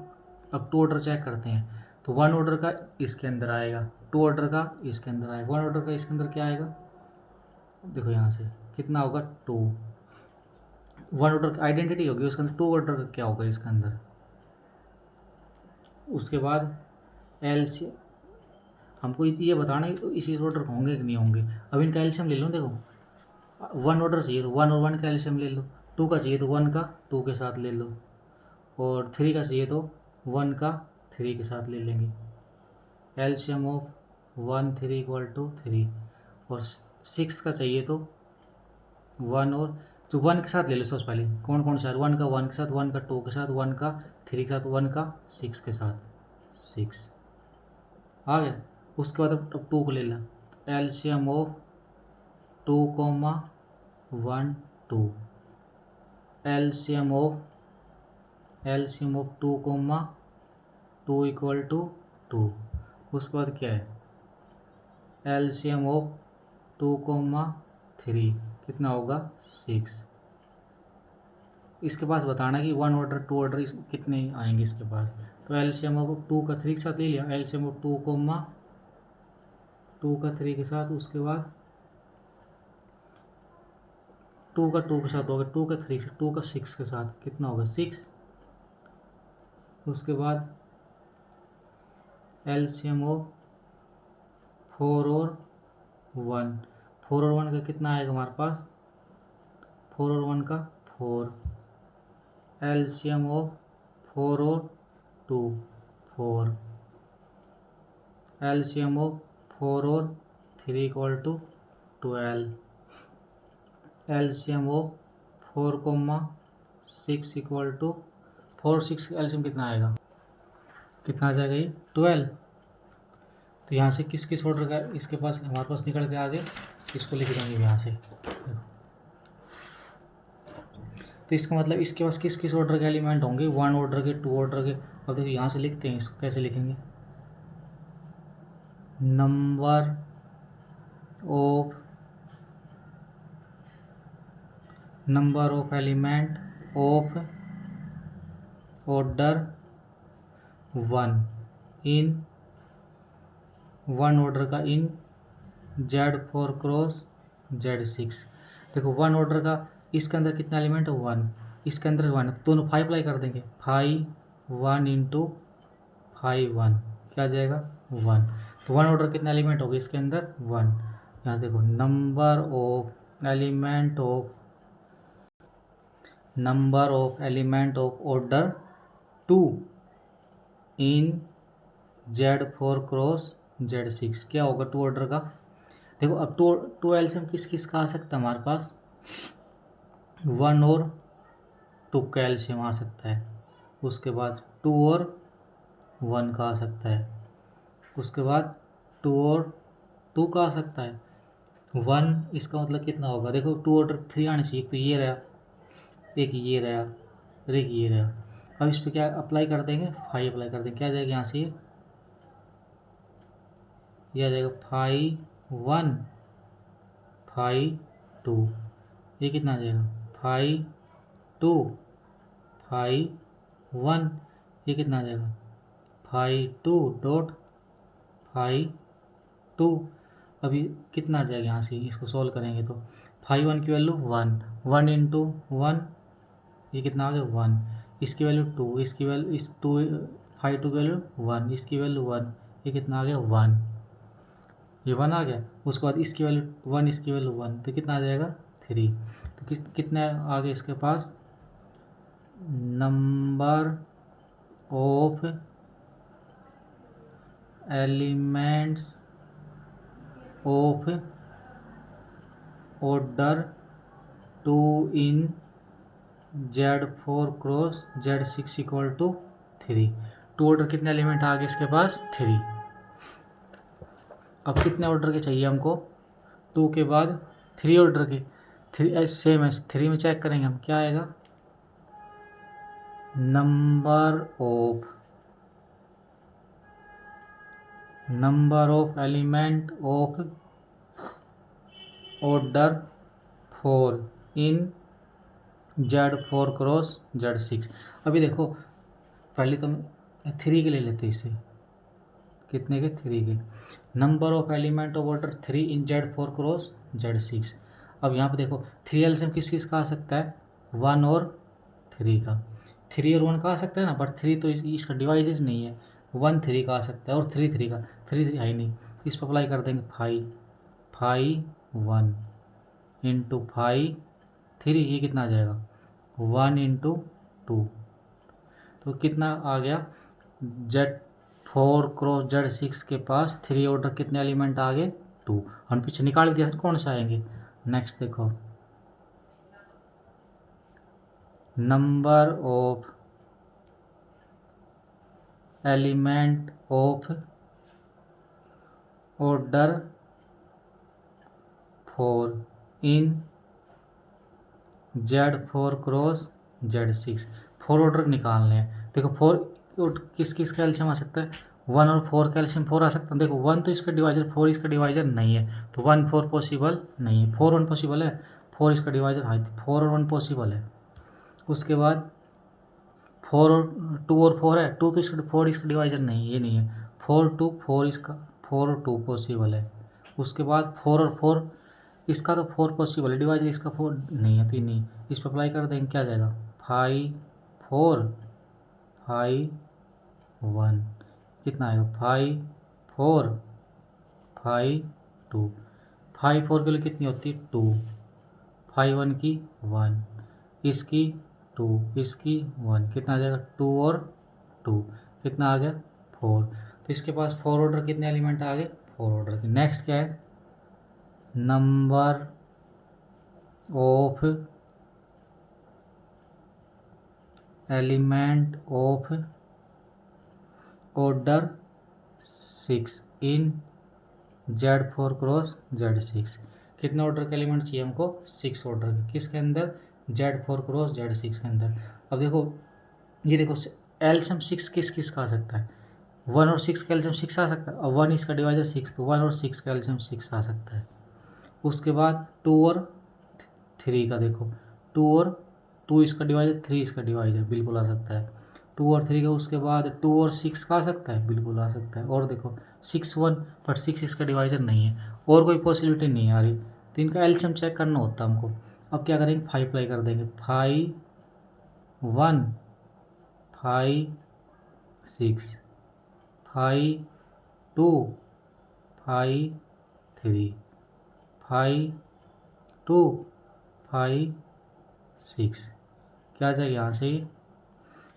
अब 2 ऑर्डर चेक करते हैं, तो 1 ऑर्डर का इसके अंदर आएगा, 2 ऑर्डर का इसके अंदर आएगा, 1 ऑर्डर का इसके अंदर क्या आएगा, देखो यहाँ से कितना होगा, 2। 1 ऑर्डर का आइडेंटिटी होगी, उसके अंदर 2 ऑर्डर का क्या होगा इसके अंदर। उसके बाद एलसीएम हमको ये बताना है, तो इसी ऑर्डर होंगे कि नहीं होंगे। अब इनका एलसीएम ले लो, देखो 1 ऑर्डर चाहिए तो 1 और 1 का एलसीएम ले लो, 2 का चाहिए तो 1 का 2 के साथ ले लो, और 3 का चाहिए तो 1 का 3 के साथ ले लेंगे। एलसीएम ऑफ 1 3 इक्वल टू 3, और 6 का चाहिए तो 1 और जो 1 के साथ ले लो। सबसे पहले कौन कौन सा, 1 का 1 के साथ, 1 का 2 के साथ, 1 का 3 के साथ, 1 का 6 के साथ, 6 आ गया। उसके बाद अब 2 को ले ला, LCM of 2 1 2, LCM of 2 2 equal to 2। उसके बाद क्या है, एलसीएम ऑफ 2 3 कितना होगा, 6। इसके पास बताना कि 1 ऑर्डर 2 ऑर्डर कितने आएंगे इसके पास। तो एलसीएम ऑफ 2 का 3 के साथ ले लिया, एलसीएम ऑफ 2 का 3 के साथ, उसके बाद 2 का 2 के साथ होगा, 2 का 3 से 2 का 6 के साथ कितना होगा 6। उसके बाद एलसीएम ऑफ 4 और 1, 4 और 1 का कितना आएगा हमारे पास, 4 और 1 का 4। एलसीएम ऑफ 4 और 2 4। एलसीएम ऑफ 4 और 3 equal to 12। LCM of 4, 6 equal to 4 6 LCM कितना आएगा, कितना आ जाएगा ये 12। तो यहाँ से किस किस ऑर्डर का इसके पास हमारे पास निकल के आगे, इसको लिख देंगे यहाँ से। देखो तो इसका मतलब इसके पास किस किस ऑर्डर के एलिमेंट होंगे, 1 ऑर्डर के, 2 ऑर्डर के। अब देखो यहाँ से लिखते हैं, इसको कैसे लिखेंगे, number of element of order 1 in 1 order का इन Z4 क्रॉस Z6। देखो 1 ऑर्डर का इसके अंदर कितना एलिमेंट है 1, इसके अंदर 1, दोनों 5 अप्लाई कर देंगे, 5 1 इंटू 5 1 क्या आ जाएगा 1। तो 1 ऑर्डर कितना एलिमेंट होगा इसके अंदर 1। यहाँ से देखो number of element of order 2 in Z4 cross Z6 क्या होगा 2 ऑर्डर का। देखो अब 2 एलसीएम किस किस का आ सकता है हमारे पास, 1 और 2 का एलसीएम आ सकता है। उसके बाद 2 और 1 का आ सकता है। उसके बाद 2 और 2 का आ सकता है 1। इसका मतलब कितना होगा, देखो 2 ऑर्डर 3 आने चाहिए, तो ये रहा, एक ये रहा और एक ये रहा। अब इस पर क्या अप्लाई कर देंगे, 5 अप्लाई कर देंगे, क्या आ जाएगा यहाँ से ये आ जाएगा 5 1 5 2, ये कितना आ जाएगा 5 2 5 1, ये कितना आ जाएगा 5 2 डॉट 5 2। अभी कितना आ जाएगा यहाँ से, इसको सॉल्व करेंगे तो 5 1 की वैल्यू 1, 1 इंटू 1 ये कितना आ गया 1, इसकी वैल्यू 2, इसकी वैल्यू इस 2 5 2 की वैल्यू 1, इसकी वैल्यू 1, ये कितना आ गया 1, ये 1 आ गया। उसके बाद इसकी वैल्यू 1, इसकी वैल्यू 1, तो कितना आ जाएगा 3। तो कितना आ गया इसके पास, number of elements of order 2 in Z4 cross Z6 equal to 3। 2 order कितने एलिमेंट आ गए इसके पास 3। अब कितने ऑर्डर के चाहिए हमको, 2 के बाद 3 ऑर्डर के, 3 सेम है, 3 में चेक करेंगे हम क्या आएगा, number of element of order 4 in Z4 cross Z6। अभी देखो पहले तो 3 के ले लेते इसे, कितने के 3 के, number of element of order 3 in Z4 cross Z6। अब यहाँ पे देखो 3 एलसीएम किस किस का आ सकता है, 1 और 3 का, 3 और 1 का आ सकता है ना, बट 3 तो इसका डिवाइजर नहीं है, 1 3 का आ सकता है और 3 3 का, 3 3 है ही नहीं। इस पर अप्लाई कर देंगे 5 1 इंटू 5 3, ये कितना आ जाएगा 1 इंटू 2, तो कितना आ गया Z4 क्रॉस Z6 के पास 3 ऑर्डर कितने एलिमेंट आ गए 2। हम पीछे निकाल दिया, कौन सा आएंगे। नेक्स्ट देखो number of element of order 4 in Z4 cross Z6। 4 order निकालने हैं। देखो 4 किस किस का एलसीएम आ सकता है, 1 और 4 का एलसीएम 4 आ सकता है। देखो 1 तो इसका डिवाइजर, 4 इसका डिवाइजर नहीं है, तो 1 4 पॉसिबल नहीं है। 4 1 पॉसिबल है, 4 इसका डिवाइजर है, 4 और 1 पॉसिबल है। उसके बाद 4 और 2 और 4 है, 2 तो इसका 4 इसका डिवाइजर नहीं, ये नहीं है। 4 इसका 4 और 2 पॉसिबल है। उसके बाद 4 और 4 इसका तो 4 पॉसिबल है, डिवाइजर इसका 4 नहीं है, तो ये नहीं। इस पर अप्लाई कर देंगे, क्या आ जाएगा 5 4 5 1, कितना आएगा 5 4 5 2। 5 4 के लिए कितनी होती है 2, 5 1 की 1, इसकी 2, इसकी 1, कितना आ जाएगा 2 और 2, कितना आ गया 4। तो इसके पास 4 ऑर्डर कितने एलिमेंट आ गए 4 ऑर्डर के। नेक्स्ट क्या है, number of element of order 6 in Z4 cross Z6। कितने ऑर्डर के एलिमेंट चाहिए हमको 6 ऑर्डर के, किसके अंदर Z4 क्रॉस Z6 के अंदर। अब देखो ये देखो एल्शियम 6 किस किस का आ सकता है, 1 और 6 का एल्शियम 6 आ सकता है, और 1 इसका डिवाइजर 6, तो 1 और 6 का एल्शियम 6 आ सकता है। उसके बाद 2 और 3 का देखो, 2 और 2 इसका डिवाइजर, 3 इसका डिवाइजर, बिल्कुल आ सकता है 2 और 3 का। उसके बाद 2 और 6 का आ सकता है, बिल्कुल आ सकता है। और देखो 6 1, बट 6 इसका डिवाइजर नहीं है, और कोई पॉसिबिलिटी नहीं आ रही, तो इनका एल्शियम चेक करना होता है हमको। अब क्या करेंगे 5 अप्लाई कर देंगे, 5 1 5 6 5 2 5 3 5 2 5 6, क्या आ जाएगा यहाँ से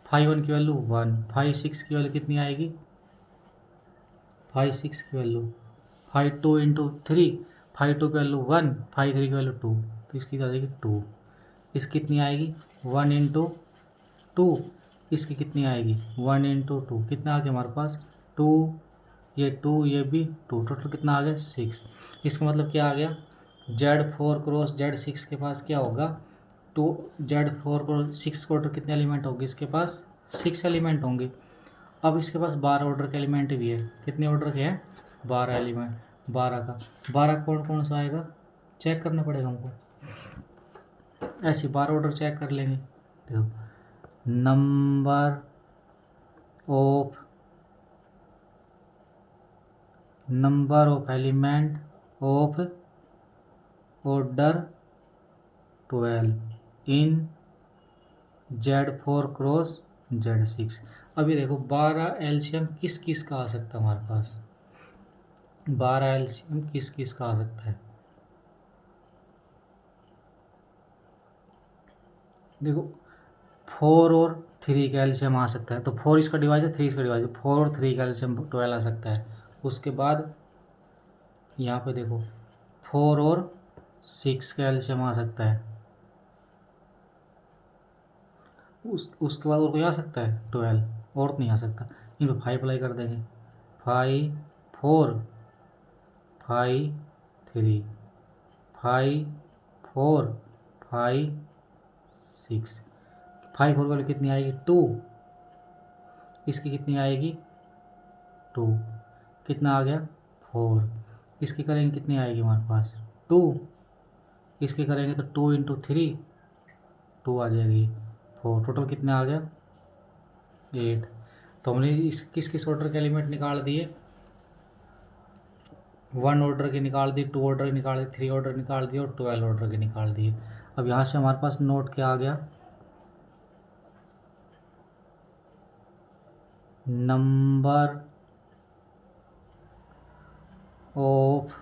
5 1 की वैल्यू 1, 5 6 की वैल्यू कितनी आएगी 5 6 की वैल्यू 5 2 इंटू 3, 5 2 की वैल्यू 1, 5 3 की वैल्यू 2, तो इसकी आ जाएगी 2। इसकी कितनी आएगी 1 इंटू 2, इसकी कितनी आएगी 1 इंटू 2, कितना आ गया हमारे पास 2, ये 2 ये भी 2, टोटल कितना आ गया 6। इसका मतलब क्या आ गया Z4 क्रॉस Z6 के पास क्या होगा, तो Z4 क्रॉस 6 ऑर्डर कितने एलिमेंट होंगे इसके पास 6 एलिमेंट होंगे। अब इसके पास 12 ऑर्डर के एलिमेंट भी है, कितने ऑर्डर के हैं 12 एलिमेंट, 12 का 12 कौन कौन सा आएगा चेक करना पड़ेगा हमको, ऐसे 12 ऑर्डर चेक कर लेंगे। देखो number of element of order 12 in Z4 cross Z6। अभी देखो 12 एल्शियम किस किस का आ सकता है हमारे पास, 12 एल्शियम किस किस का आ सकता है। देखो 4 और 3 का एल्शियम आ सकता है, तो 4 इसका डिवाइजर 3 इसका डिवाइजर, 4 और 3 का एल्शियम 12 आ सकता है। उसके बाद यहाँ पे देखो 4 और 6 का एल्शियम आ सकता है। उसके बाद और कोई आ सकता है 12, और तो नहीं आ सकता। इन पर 5 अप्लाई कर देंगे, 5 4 5 3 5 4 5 6, 5 4 वाली कितनी आएगी 2, इसकी कितनी आएगी 2, कितना आ गया 4, इसकी करेंगे कितनी आएगी हमारे पास 2, इसकी करेंगे तो 2 इंटू 3 2 आ जाएगी 4, टोटल कितना आ गया 8। तो हमने इस किस किस ऑर्डर के एलिमेंट निकाल दिए, 1 ऑर्डर के निकाल दिए, 2 ऑर्डर के निकाल दिए, 3 ऑर्डर निकाल दिए, और 12 ऑर्डर के निकाल दिए। अब यहाँ से हमारे पास नोट क्या आ गया, number of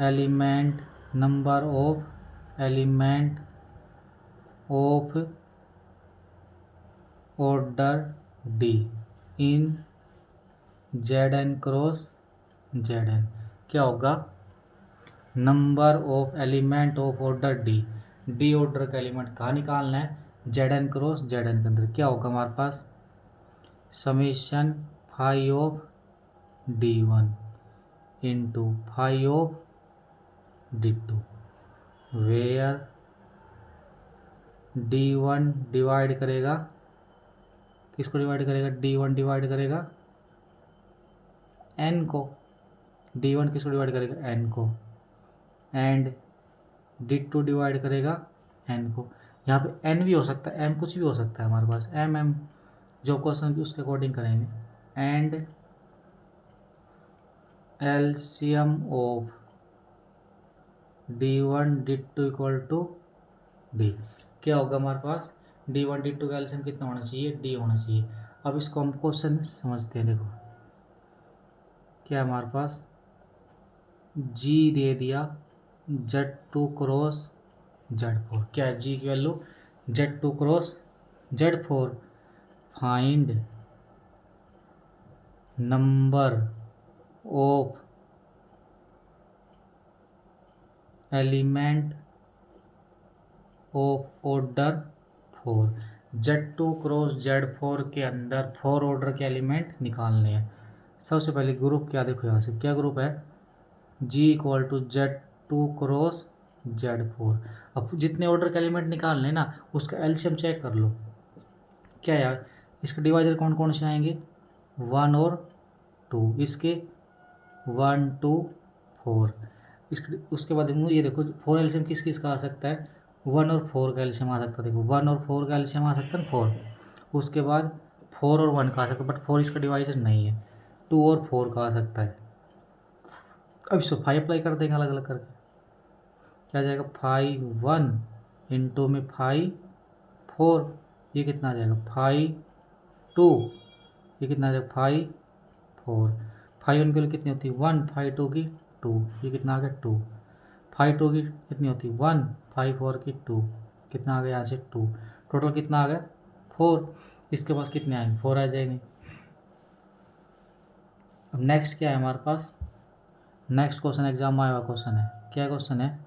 element of order D in Zn cross Zn क्या होगा, number of element of order D order का एलिमेंट कहाँ निकालना है Zn क्रॉस Zn के अंदर, क्या होगा हमारे पास summation phi of D1 into phi of D2, where D1 divide करेगा, किसको डिवाइड करेगा D1 डिवाइड करेगा N को, D1 किसको डिवाइड करेगा N को, एंड D2 डिवाइड करेगा एन को। यहाँ पे एन भी हो सकता है, एम कुछ भी हो सकता है हमारे पास, एम जो क्वेश्चन भी उसके अकॉर्डिंग करेंगे। And LCM of D1 D2 equal to D। क्या होगा हमारे पास, D1 D2 का एलसीएम कितना होना चाहिए, D होना चाहिए। अब इसको हम क्वेश्चन समझते हैं। देखो क्या है हमारे पास, G दे दिया Z2 क्रॉस Z4। क्या है G की value, Z2 cross Z4। Find number of element of order 4। Z2 cross Z4 के अंदर 4 ऑर्डर के एलिमेंट निकालने हैं। सबसे पहले ग्रुप क्या, देखो यहाँ से क्या ग्रुप है, G equal to Z2 cross Z4। अब जितने ऑर्डर के एलिमेंट निकालने ना उसका एलसीएम चेक कर लो। क्या यार, इसके डिवाइजर कौन कौन से आएंगे, 1 और 2, इसके 1 2 4। इसके उसके बाद ये देखो 4 एलसीएम किस किस का आ सकता है, 1 और 4 का एलसीएम आ सकता है। देखो 1 और 4 का एलसीएम आ सकता है 4। उसके बाद 4 और 1 का आ सकता है, बट 4 इसका डिवाइजर नहीं है। 2 और 4 का आ सकता है। अब इसको 5 अप्लाई कर देंगे अलग अलग करके। क्या आ जाएगा, 5 1 इंटू में 5 4, ये कितना आ जाएगा 5 2, ये कितना आ जाएगा 5 4। 5 1 की वैल्यू कितनी होती है 1, 5 2 की 2, ये कितना आ गया 2। 5 2 की कितनी होती है 1, 5 4 की 2, कितना आ गया यहाँ से 2। टोटल कितना आ गया 4। इसके पास कितने आएंगे 4 आ जाएंगे। अब नेक्स्ट क्या है हमारे पास, नेक्स्ट क्वेश्चन एग्जाम में आया हुआ क्वेश्चन है। क्या क्वेश्चन है,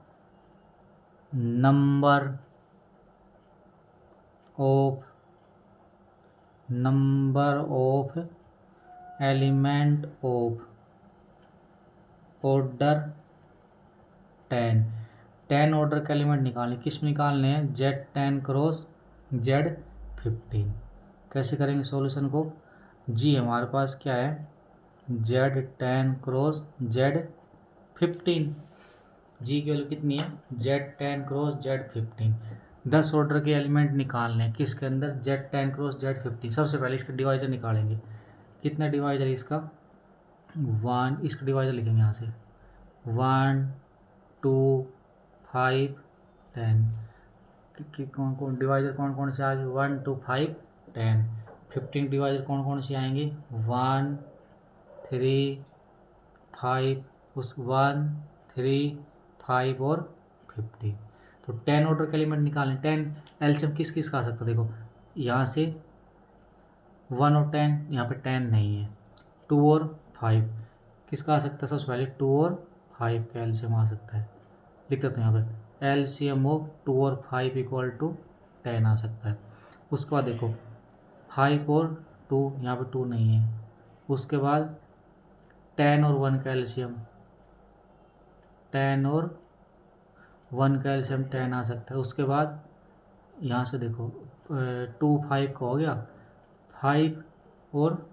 number of element of order 10 order के एलिमेंट निकालने, किस में निकालने हैं, Z10 क्रॉस Z15। कैसे करेंगे सॉल्यूशन को, जी हमारे पास क्या है Z10 क्रॉस Z15। जी की वैल्यू कितनी है, Z10 क्रॉस Z15। 10 ऑर्डर के एलिमेंट निकालने हैं किसके अंदर, Z10 क्रॉस Z15। सबसे पहले इसका डिवाइजर निकालेंगे। कितना डिवाइजर इसका 1, इसका डिवाइजर लिखेंगे यहाँ से 1 2 5 10। कौन कौन डिवाइजर कौन कौन से आएंगे 1 2 5 10। 15 डिवाइजर कौन कौन से आएंगे 1 3 5, उस 1 3 5 और 15। तो 10 ऑर्डर के एलिमेंट निकालें। 10 एलसीएम किस किस का आ सकता है, देखो यहाँ से 1 और 10, यहाँ पे 10 नहीं है। 2 और 5 किसका आ सकता है, सबसे पहले 2 और 5 का एलसीएम आ सकता है। लिख देते हैं यहाँ पे एलसीएम ऑफ 2 और 5 इक्वल टू 10 आ सकता है। उसके बाद देखो 5 और 2, यहाँ पे 2 नहीं है। उसके बाद 10 और 1 का एलसीएम, 10 और 1 का एलसीएम 10 आ सकता है। उसके बाद यहाँ से देखो 2 5 का हो गया, 5 और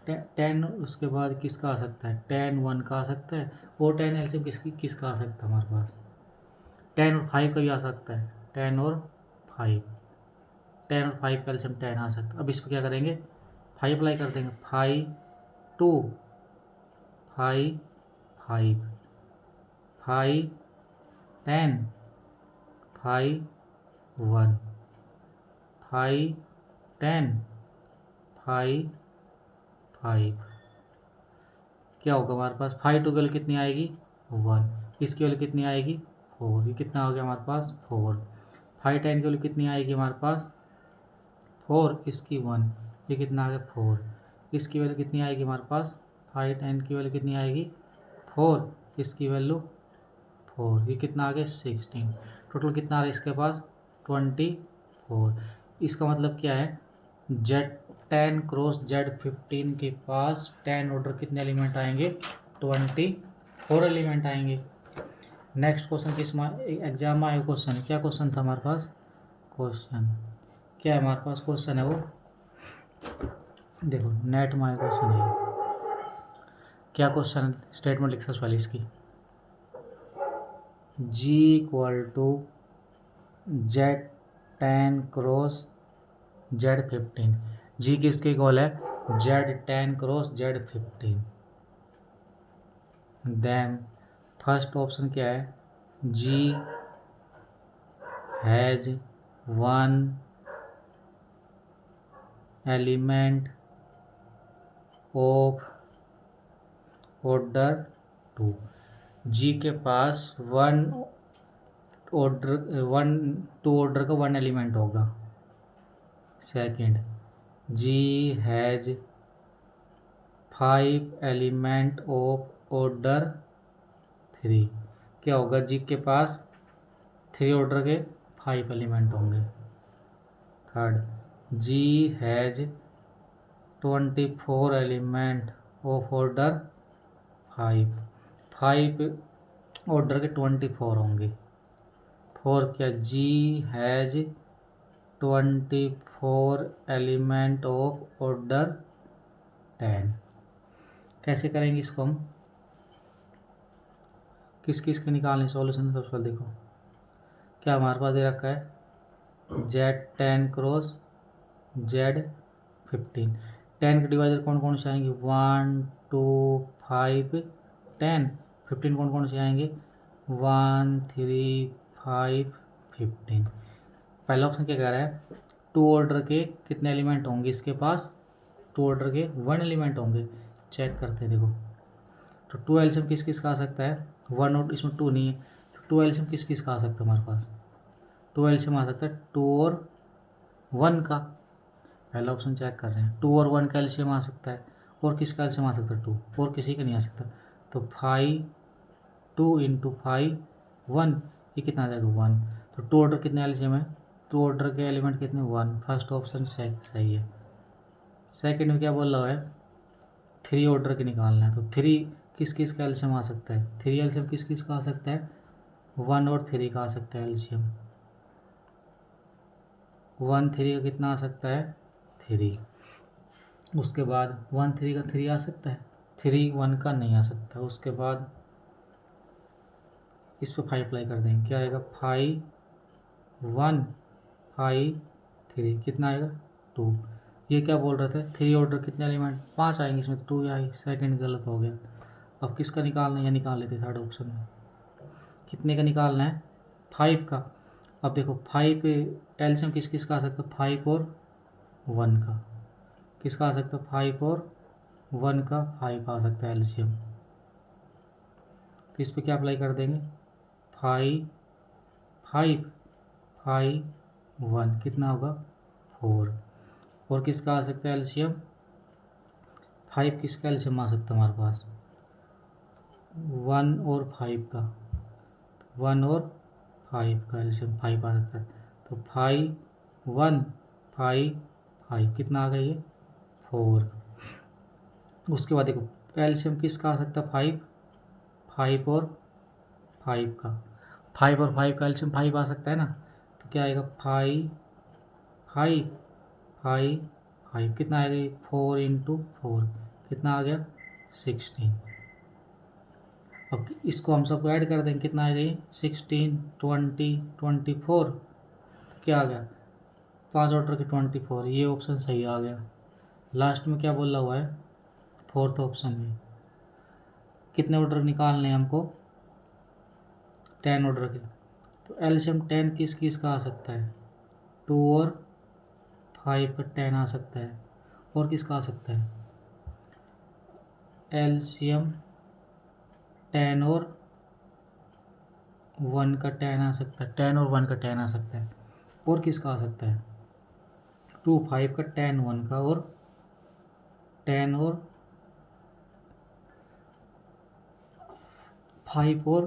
10। उसके बाद किसका आ सकता है 10 1 का आ सकता है, और 10 एलसीएम किसका आ सकता है हमारे पास, 10 और 5 का भी आ सकता है। 10 और 5, 10 और 5 का एलसीएम 10 आ सकता है। अब इस पर क्या करेंगे 5 अप्लाई कर देंगे, 5 2 5 5 5 10 5 1 5 10 5 5। क्या होगा हमारे पास 5 2 की वैल्यू कितनी आएगी 1, इसकी वैल्यू कितनी आएगी 4, ये कितना हो गया हमारे पास 4। 5 10 की वैल्यू कितनी आएगी हमारे पास 4, इसकी 1, ये कितना आ गया 4। इसकी वैल्यू कितनी आएगी हमारे पास 5 10 की वैल्यू कितनी आएगी 4, इसकी वैल्यू 4, ये कितना आ गया 16। टोटल कितना आ रहा है इसके पास 24। इसका मतलब क्या है Z10 क्रॉस Z15 के पास 10 ऑर्डर कितने एलिमेंट आएंगे 24 एलिमेंट आएंगे। नेक्स्ट क्वेश्चन किस एग्जाम में आया क्वेश्चन है, क्या क्वेश्चन था हमारे पास, क्वेश्चन क्या है हमारे पास, क्वेश्चन है वो देखो नेट में आया क्वेश्चन है। क्या क्वेश्चन स्टेटमेंट लिख सकते पहले इसकी, G equal to Z10 cross Z15। G किसके इक्वल है? Z10 cross Z15। Then first option क्या है? G has one element of order 2। G के पास वन टू ऑर्डर का वन एलिमेंट होगा। Second, G has 5 element of order 3। क्या होगा? जी के पास 3 ऑर्डर के 5 एलिमेंट होंगे। Third, G has 24 element of order 5 order के 24 होंगे। फोर्थ क्या? G has 24 element of order 10। कैसे करेंगे इसको हम? किस किस के निकालने सॉल्यूशन? सबसे पहले देखो क्या हमारे पास दे रखा है? Z10 cross Z15। 10 के डिवाइजर कौन कौन से आएंगे? 1 2 5 10। 15 कौन कौन से आएंगे? 1 3 5 15। पहला ऑप्शन क्या कह रहा है? टू ऑर्डर के कितने एलिमेंट होंगे इसके पास? टू ऑर्डर के 1 एलिमेंट होंगे। चेक करते हैं देखो। तो 2 एल्शियम किस किस का आ सकता है? 1 और इसमें 2 नहीं है, तो 2 एल्शियम किस किस का आ सकता है हमारे पास? 2 एल्शियम आ सकता है 2 और 1 का। पहला ऑप्शन चेक कर रहे हैं। 2 और 1 का एल्शियम आ सकता है। और किसका एल्शियम आ सकता है? 2 और किसी का नहीं आ सकता। तो 5 2 इंटू 5 1, ये कितना आ जाएगा? 1। तो 2 ऑर्डर कितने एल्शियम है? 2 ऑर्डर के एलिमेंट कितने? 1। फर्स्ट ऑप्शन सही है। सेकंड में क्या बोल रहा है? 3 ऑर्डर के निकालना है। तो 3 किस किस का एल्शियम आ सकता है? 3 एल्शियम किस किस का आ सकता है? 1 और 3 का आ सकता है एल्शियम। 1 3 का कितना आ सकता है? 3। उसके बाद 1 3 का 3 आ सकता है, 3 1 का नहीं आ सकता। उसके बाद इस पर 5 अप्लाई कर देंगे। क्या आएगा? 5 1 5 3 कितना आएगा? 2। ये क्या बोल रहे थे? 3 ऑर्डर कितने एलिमेंट? 5 आएंगे, इसमें 2 आई। सेकंड गलत हो गया। अब किसका निकालना है? या निकाल लेते थर्ड ऑप्शन में। कितने का निकालना है? 5 का। अब देखो 5 एल्शियम किस किस का आ सकता है? 5 और 1 का। किसका आ सकता है? 5 और 1 का 5 आ सकता है एल्शियम। तो इस पर क्या अप्लाई कर देंगे? 5 5 5 1 कितना होगा? 4। और किसका आ सकता है एल्शियम? 5 किसका एल्शियम आ सकता है हमारे पास? 1 और 5 का। 1 और 5 का एल्शियम 5 आ सकता है। तो 5 1 5 5 कितना आ गया? ये 4। उसके बाद देखो एल्शियम किसका आ सकता है? 5 5 और 5 का। 5 और 5 का एल्शियम 5 आ सकता है ना। तो क्या आएगा? 5 5 5 5 कितना आएगा? ये 4 इंटू 4 कितना आ गया? 16। अब इसको हम सबको ऐड कर देंगे। कितना आएगा? ये 16 20 24। तो क्या आ गया? 5 ऑर्डर के 24। ये ऑप्शन सही आ गया। लास्ट में क्या बोला हुआ है? फोर्थ ऑप्शन में कितने ऑर्डर निकालने हैं हमको? 10 ऑर्डर के। तो एल्शियम 10 किस किस का आ सकता है? 2 और 5 का 10 आ सकता है। और किसका आ सकता है? एल्शियम 10 और 1 का 10 आ सकता है। 10 और 1 का 10 आ सकता है। और किसका आ सकता है? 2 5 का 10 1 का और 10 और 5 और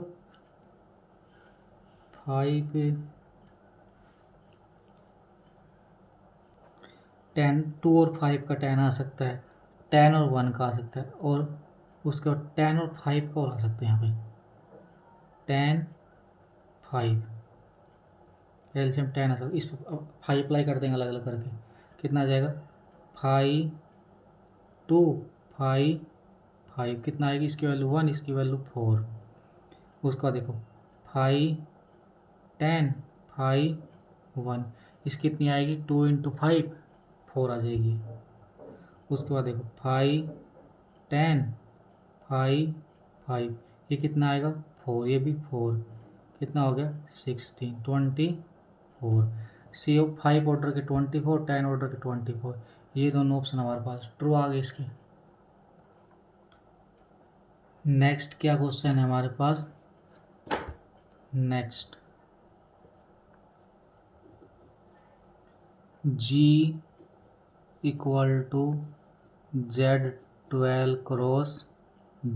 5 10 2 और 5 का 10 आ सकता है। 10 और 1 का आ सकता है। और उसके बाद 10 और 5 का और आ सकते हैं यहाँ पे। 10 5 एल्शियम 10 आ सकता है। इस पर 5 अप्लाई कर देंगे अलग अलग करके। कितना आ जाएगा? 5 2 5 5 कितना आएगी? इसकी वैल्यू 1, इसकी वैल्यू 4। उसका देखो 5 10 5 1, इसकी कितनी आएगी 2 इंटू 5 4 आ जाएगी। उसके बाद देखो 5 10 5 5, ये कितना आएगा 4, ये भी 4, कितना हो गया 16 24। सी ऑफ 5 ऑर्डर के 24, 10 ऑर्डर के 24, ये दोनों ऑप्शन हमारे पास ट्रू आ गए इसके। नेक्स्ट क्या क्वेश्चन है हमारे पास, next G equal to Z12 cross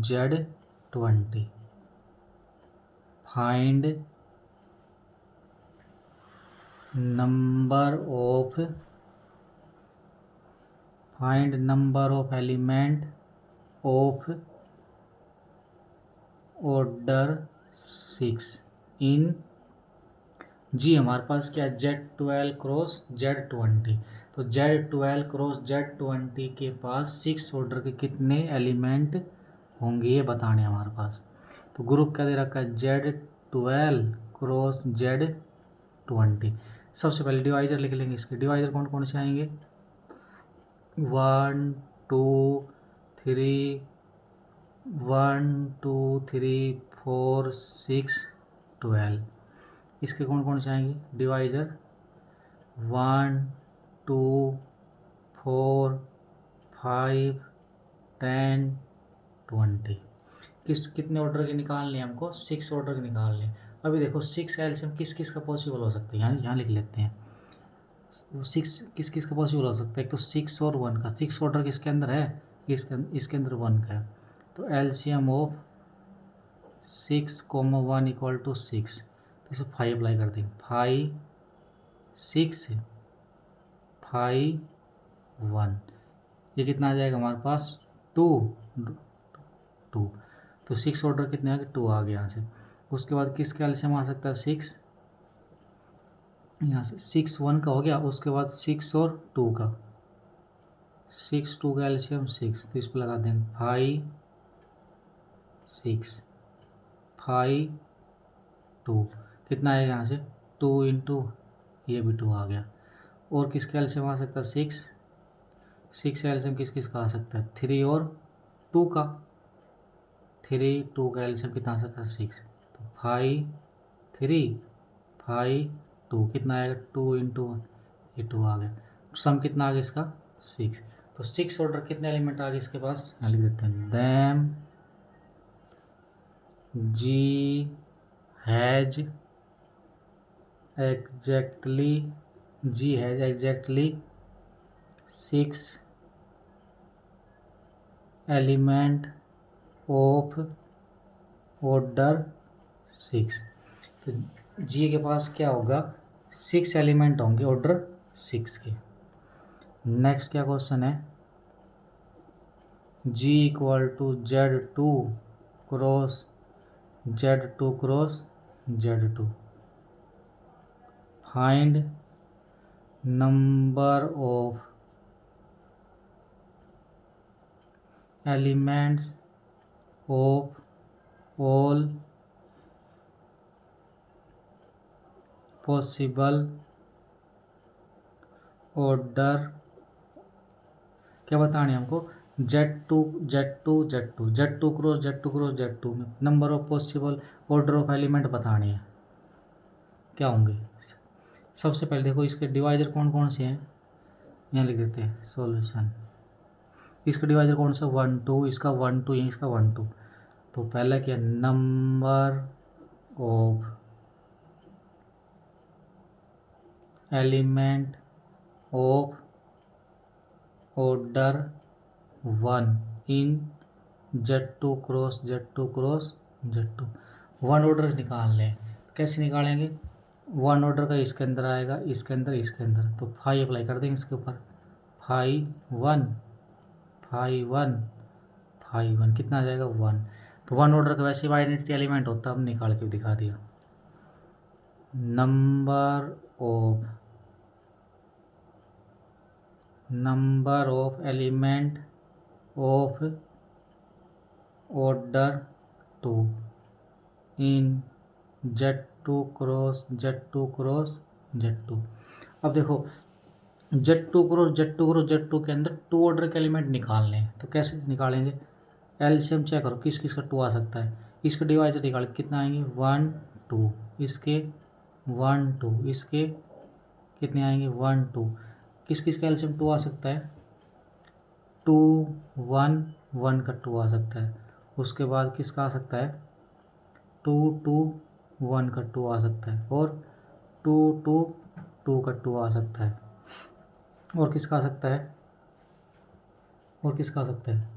Z20, find number of element of order 6 in G. हमारे पास क्या Z12 क्रॉस Z20, तो Z12 क्रॉस Z20 के पास 6 ऑर्डर के कितने एलिमेंट होंगे ये बताने हमारे पास। तो ग्रुप क्या दे रखा है Z12 क्रॉस Z20। सबसे पहले डिवाइजर लिख लेंगे, इसके डिवाइजर कौन कौन से आएंगे 1 2 3 1 2 3 4 6 12। इसके कौन कौन से आएंगे डिवाइजर 1 2 4 5 10 20। कितने ऑर्डर के निकालने हैं हमको 6 ऑर्डर के निकालने। अभी देखो 6 एलसीएम किस किस का पॉसिबल हो सकता है, यहाँ लिख लेते हैं। 6 किस किस का पॉसिबल हो सकता है, एक तो 6 और 1 का। 6 ऑर्डर किसके अंदर है, इसके अंदर 1 का है। तो एलसीएम ऑफ 6 1 इक्वल टू 6, तो इसे 5 अप्लाई कर देंगे। 5 6 5 1, ये कितना आ जाएगा हमारे पास 2 2। तो 6 ऑर्डर कितने आ गए 2 आ गए यहाँ से। उसके बाद किसका एलसीएम आ सकता है 6, यहाँ से 6 1 का हो गया। उसके बाद 6 और 2 का, 6 2 का एलसीएम 6, तो इस पर लगा देंगे 5 6 5 2, कितना आएगा यहाँ से 2 इंटू ये भी 2 आ गया। और किसका एलसीएम आ सकता है 6 एलसीएम किस किस का आ सकता है 3 और 2 का। 3 2 का एलसीएम कितना आ सकता है 6, तो 5 3 5 2, कितना आएगा 2 इंटू ये 2 आ गया। सम कितना आ गया इसका 6। तो 6 ऑर्डर कितने एलिमेंट आ गए इसके पास, यहाँ लिख देते हैं then g has exactly 6 element of order 6। तो जी के पास क्या होगा 6 एलिमेंट होंगे ऑर्डर 6 के। नेक्स्ट क्या क्वेश्चन है G equal to Z2 cross Z2, find number of elements of all possible order. क्या बताने हमको Z2 क्रॉस Z2 में number of possible order of element बताने हैं, क्या होंगे। सबसे पहले देखो इसके डिवाइजर कौन कौन से हैं, यहाँ लिख देते हैं सॉल्यूशन। इसका डिवाइजर कौन सा 1 2, इसका 1 2, ये इसका 1 2। तो पहला क्या number of element of order 1 in Z2 cross Z2। 1 order निकाल लें, कैसे निकालेंगे 1 ऑर्डर का इसके अंदर आएगा, इसके अंदर तो 5 अप्लाई कर देंगे इसके ऊपर। 5 1 5 1 5 1, कितना आ जाएगा 1। तो 1 ऑर्डर का वैसे आइडेंटिटी एलिमेंट होता है, हम निकाल के दिखा दिया। Number of element of order 2 in Z2 cross Z2। अब देखो Z2 के अंदर 2 ऑर्डर के एलिमेंट निकालने हैं, तो कैसे निकालेंगे? एलसीएम चेक करो किस किस का 2 आ सकता है। इसके डिवाइजर निकाल कितना आएंगे 1 2, इसके 1 2, इसके कितने आएंगे 1 2। किस किस का एलसीएम 2 आ सकता है? 2 1 1 का 2 आ सकता है। उसके बाद किसका आ सकता है? 2 2 1 का 2 आ सकता है, और 2 2 2 का 2 आ सकता है। और किसका आ सकता है? और किसका आ सकता है?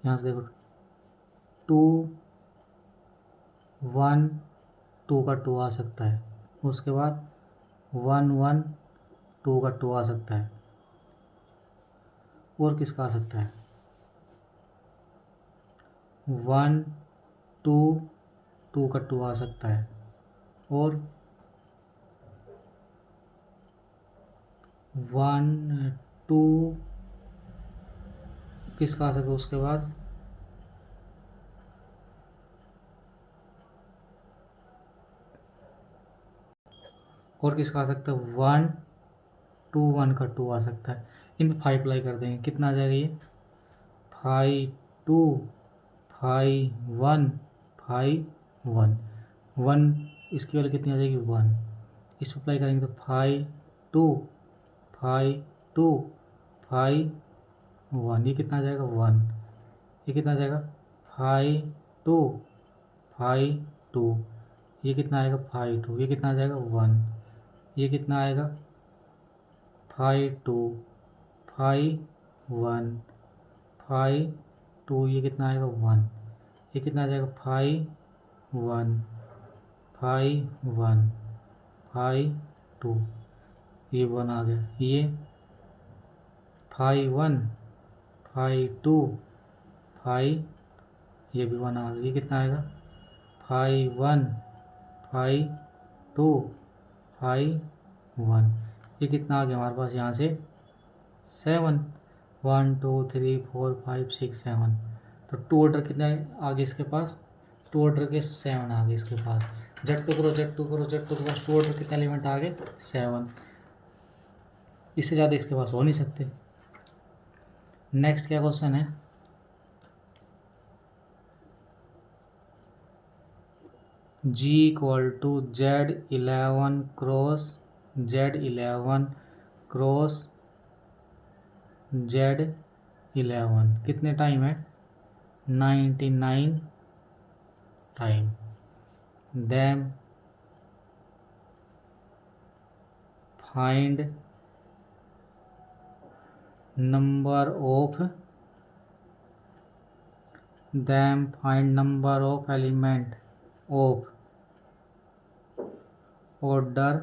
यहाँ से देखो 2 1 2 का 2 आ सकता है। उसके बाद 1 1 2 का 2 आ सकता है। और किसका आ सकता है? 1 2 2 का 2 आ सकता है। और 1 2 किसका आ सकता है? उसके बाद और किसका आ सकता है? 1 2 1 का 2 आ सकता है। इन पर 5 अप्लाई कर देंगे, कितना आ जाएगा ये? 5 2 5 1 5 1 1। इसकी वैल्यू कितनी आ जाएगी 1। इस पर अप्लाई करेंगे तो 5 2 5 2 5 1, ये कितना आ जाएगा 1। ये कितना आ जाएगा 5 2 5 2, ये कितना आएगा 5 2, ये कितना आ जाएगा 1। ये कितना आएगा 5 2 5 1 5 2, ये कितना आएगा 1। ये कितना आ जाएगा 5 1 5 1 5 2, ये 1 आ गया। ये 5 1 5 2 5, ये भी 1 आ गया। ये कितना आएगा 5 1 5 2 5 1, ये कितना आ गया हमारे पास यहाँ से 7। 1 2 3 4 5 6 7, तो 2 ऑर्डर कितने आगे इसके पास? 2 ऑर्डर के 7 आ गए इसके पास। Z2 करो Z2 के पास 2 ऑर्डर कितने एलिमेंट आ गए? 7। इससे ज़्यादा इसके पास हो नहीं सकते। नेक्स्ट क्या क्वेश्चन है? G equal to Z11 cross Z11 cross Z11 कितने टाइम है? 99 time. Then find number of element of order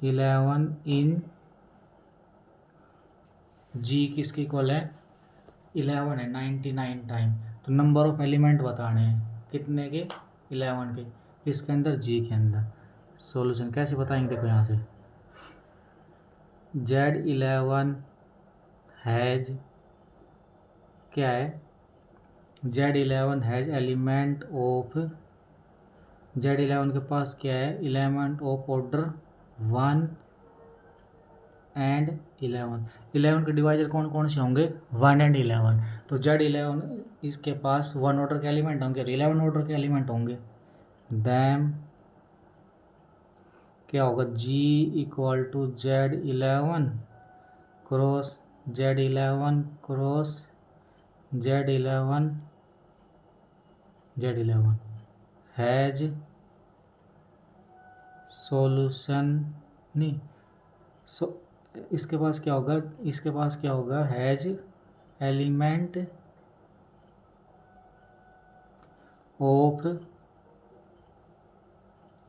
11 in G किसकी इक्वल है? 11 है 99 टाइम। तो नंबर ऑफ एलिमेंट बताने हैं कितने के? 11 के। किसके अंदर? G के अंदर। सॉल्यूशन कैसे बताएंगे? देखो यहाँ से Z11 हैज क्या है? Z11 has element of Z11 के पास क्या है? एलिमेंट ऑफ ऑर्डर 1 एंड 11 के डिवाइजर कौन कौन से होंगे? 1 एंड 11। तो Z11 इसके पास 1 ऑर्डर के एलिमेंट होंगे और 11 ऑर्डर के एलिमेंट होंगे। दैम क्या होगा? G equal to Z11 cross Z11 cross Z11 has solution नहीं इसके पास क्या होगा? इसके पास क्या होगा? Has element of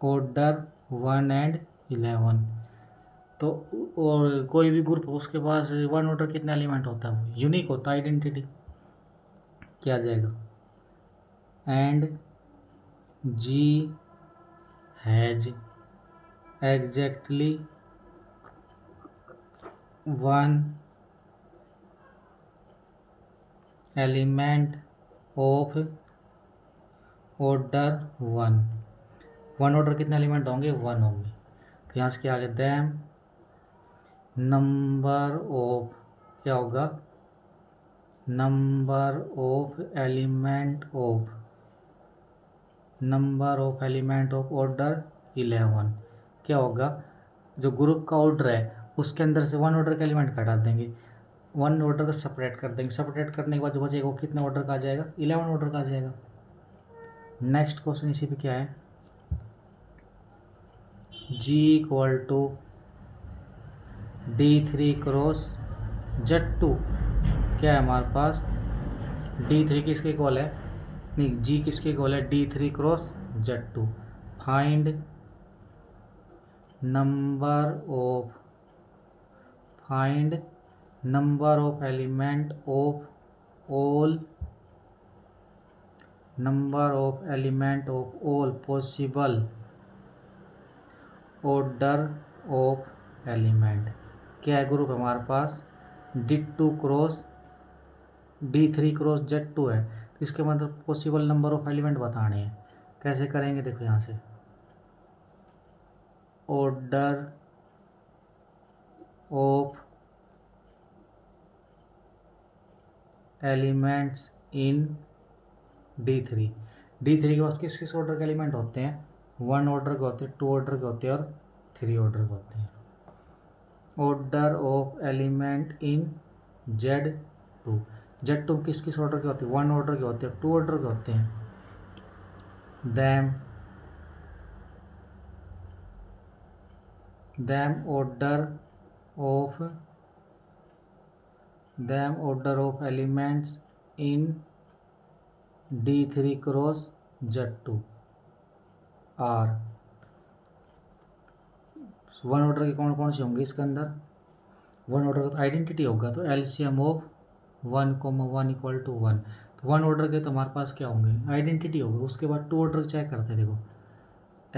order 1 and 11। तो और कोई भी ग्रुप उसके पास 1 ऑर्डर कितने एलिमेंट होता है? वो यूनिक होता है, आइडेंटिटी। क्या आ जाएगा? And G has exactly 1 element of order 1। One order कितने एलिमेंट होंगे, 1 होंगे। तो यहाँ से क्या आ गया, दैम नंबर ऑफ, क्या होगा, number of element of order 11। क्या होगा, जो ग्रुप का ऑर्डर है उसके अंदर से 1 ऑर्डर का एलिमेंट हटा देंगे, 1 ऑर्डर को सेपरेट कर देंगे, सेपरेट करने के बाद जो बचेगा वो कितने ऑर्डर का आ जाएगा, 11 ऑर्डर का आ जाएगा। नेक्स्ट क्वेश्चन इसी पे क्या है, G equal to D3 cross Z2। क्या है हमारे पास, D3 किसके इक्वल है, नहीं G किसके इक्वल है, D3 cross Z2। Find number of element of all possible order of element. क्या है, ग्रुप हमारे पास D3 क्रॉस Z2 है, तो इसके मतलब पॉसिबल नंबर ऑफ एलिमेंट बताने हैं। कैसे करेंगे, देखो यहाँ से order of elements in D3 के पास किस किस ऑर्डर के एलिमेंट होते हैं, 1 ऑर्डर के होते हैं, 2 ऑर्डर के होते हैं और 3 ऑर्डर के होते हैं। Order of element in Z2 किस किस ऑर्डर के होते हैं, 1 ऑर्डर के होते हैं, 2 ऑर्डर के होते हैं। Then order of elements in D3 cross Z2 are 1 order के कौन कौन से होंगे इसके अंदर, 1 ऑर्डर का तो आइडेंटिटी होगा, तो LCM ऑफ 1,1 इक्वल टू 1। तो 1 ऑर्डर के तो हमारे पास क्या होंगे, आइडेंटिटी होगा। उसके बाद 2 ऑर्डर चेक करते हैं, देखो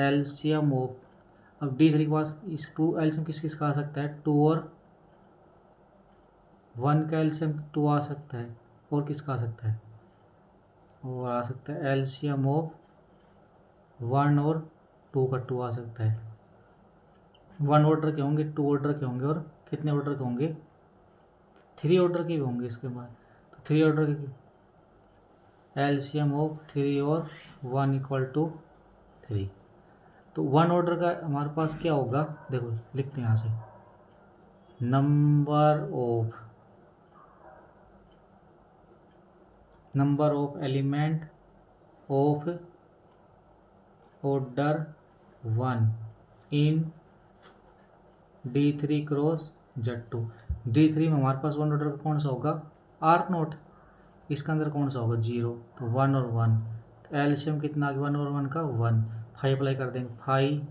LCM ऑफ, अब D3 के पास इस 2 LCM किस किस का आ सकता है, 2 और 1 का LCM 2 आ सकता है, और किसका आ सकता है, और आ सकता है LCM ऑफ 1 और 2 का 2 आ सकता है। 1 ऑर्डर के होंगे, 2 ऑर्डर के होंगे, और कितने ऑर्डर के होंगे, 3 ऑर्डर के भी होंगे इसके बाद। तो 3 ऑर्डर के LCM ऑफ 3 और 1 इक्वल टू 3। तो 1 ऑर्डर का हमारे पास क्या होगा, देखो लिखते हैं यहाँ से, number of element of order 1 in D3 cross Z2। D3 में हमारे पास 1 ऑर्डर का कौन सा होगा, R0, इसके अंदर कौन सा होगा, 0, तो 1 और 1, तो एलसीएम कितना आ गया, 1 और 1 का 1, 5 अप्लाई कर देंगे, 5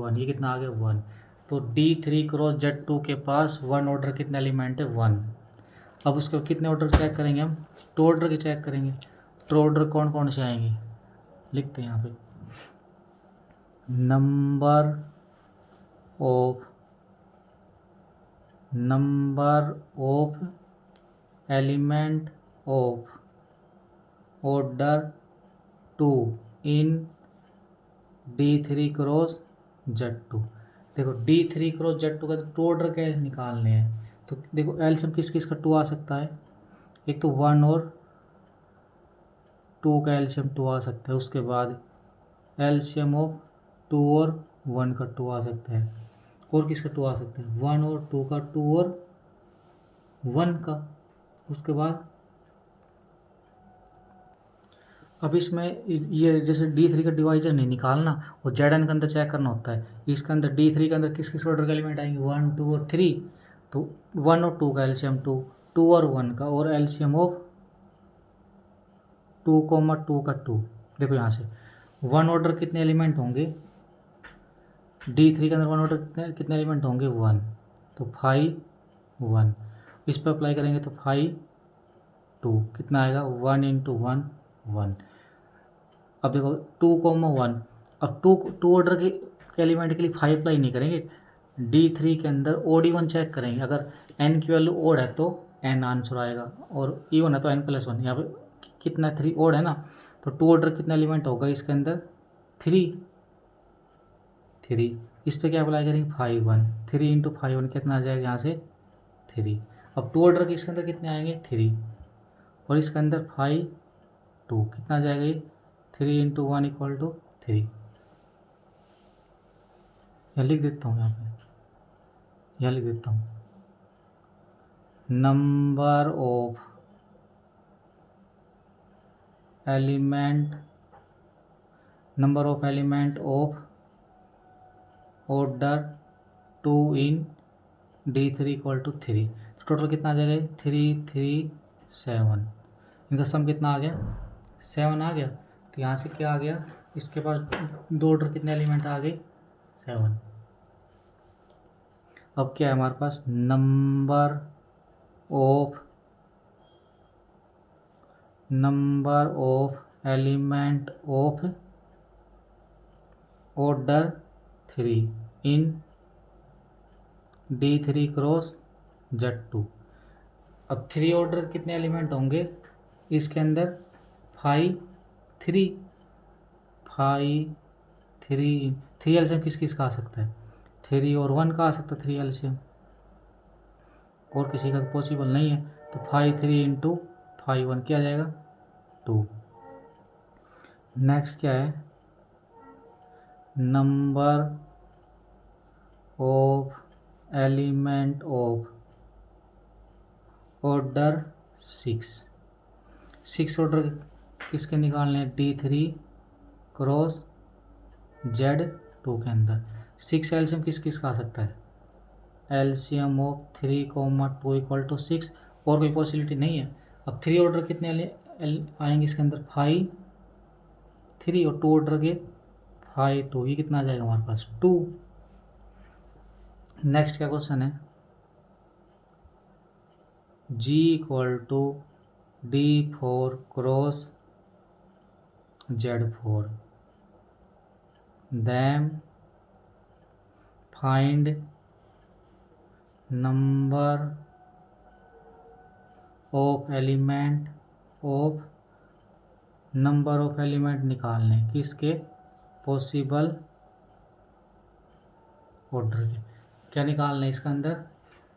1, ये कितना आ गया 1। तो D3 क्रॉस Z2 के पास 1 ऑर्डर कितने एलिमेंट है, 1। अब उसके कितने ऑर्डर चेक करेंगे हम, 2 ऑर्डर के चेक करेंगे। 2 ऑर्डर कौन कौन से आएंगे, लिखते हैं यहाँ पे, number of element of order 2 in D3 cross Z2। देखो D3 क्रॉस Z2 का तो 2 ऑर्डर के निकालने हैं, तो देखो एलसीएम किस किस का 2 आ सकता है, एक तो 1 और 2 का एलसीएम 2 आ सकता है। उसके बाद एलसीएम ऑफ 2 और 1 का 2 आ सकता है, और किसका 2 आ सकता है, 1 और 2 का 2 और 1 का। उसके बाद अब इसमें ये जैसे D3 का डिवाइजर नहीं निकालना, और ZN के अंदर चेक करना होता है, इसके अंदर D3 के अंदर किस किस ऑर्डर का एलिमेंट आएंगे, 1 2 और 3। तो 1 और 2 का एलसीएम 2, 2 और 1 का, और एलसीएम ऑफ 2,2 का 2। देखो यहाँ से 1 ऑर्डर कितने एलिमेंट होंगे, D3 के अंदर 1 ऑर्डर कितने एलिमेंट होंगे, 1, तो 5 1। इस पर अप्लाई करेंगे तो 5 2, कितना आएगा, 1 × 1 1। अब देखो 2,1, अब 2 ऑर्डर के एलिमेंट के लिए 5 अप्लाई नहीं करेंगे, D3 के अंदर OD1 चेक करेंगे। अगर n की वैल्यू ओड है तो n आंसर आएगा, और इवन है तो n+1। यहाँ पे कितना 3 ओड है ना, तो 2 ऑर्डर कितना एलिमेंट होगा इसके अंदर, 3 इस पे क्या अप्लाई करेंगे 5 1 3 इंटू 5 1 कितना आ जाएगा यहाँ से 3। अब टू ऑर्डर के इसके अंदर कितने आएंगे 3 और इसके अंदर 5 2 कितना आ जाएगा ये 3 इंटू 1 इक्वल टू 3। यहाँ लिख देता हूँ, यहाँ लिख देता हूँ number of element of order 2 in D3 equal to 3। Total कितना आ जाएगा 3 3 7। इनका सम कितना आ गया 7 आ गया। तो यहाँ से क्या आ गया इसके पास दो ऑर्डर कितने एलिमेंट आ गए 7। अब क्या है हमारे पास number of element of order 3 in D3 cross Z2। अब 3 ऑर्डर कितने एलिमेंट होंगे इसके अंदर 5 3 3 एलसीएम किस किस का आ सकता है 3 और 1 का आ सकता है 3 एलसीएम, और किसी का पॉसिबल नहीं है। तो 5 3 इंटू 5 1 क्या आ जाएगा 2। नेक्स्ट क्या है number of element of order 6 order किसके निकालने हैं D3 क्रॉस Z2 के अंदर 6 एलसीएम किस किस का आ सकता है एलसीएम ऑफ 3 2 इक्वल टू 6, और कोई पॉसिबिलिटी नहीं है। अब 3 ऑर्डर कितने आएंगे इसके अंदर 5 3 और 2 ऑर्डर के 5 2, ये कितना आ जाएगा हमारे पास 2। नेक्स्ट क्या क्वेश्चन है G equal to D4 cross Z4 then find number of element निकालने किसके पॉसिबल ऑर्डर के। क्या निकालना है इसके अंदर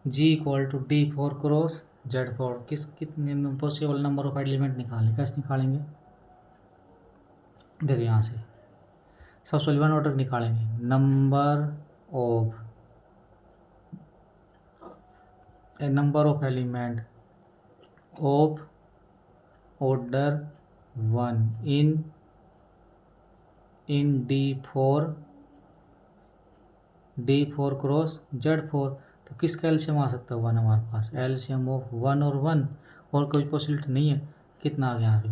G equal to D4 cross Z4 कितने पॉसिबल नंबर ऑफ एलिमेंट निकालने, कैसे निकालेंगे देखिए यहाँ से सबसे पहले 1 ऑर्डर निकालेंगे number of element of order 1 in D4 cross Z4। तो किसका एलसीएम आ सकता है 1 हमारे पास एलसीएम ऑफ 1 और 1, और कोई पॉसिबिलिटी नहीं है। कितना आ गया यहाँ पे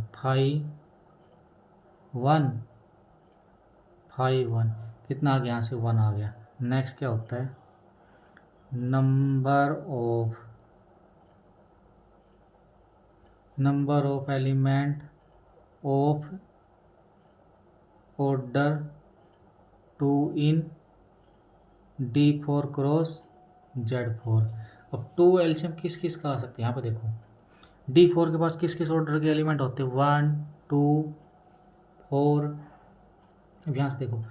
5 1 कितना आ गया यहाँ से 1 आ गया। नेक्स्ट क्या होता है number of element of order 2 in D4 cross Z4। अब 2 एलसीएम किस किस का आ सकते हैं यहाँ पे देखो D4 के पास किस किस ऑर्डर के एलिमेंट होते हैं 1 2 4। अब यहाँ से देखो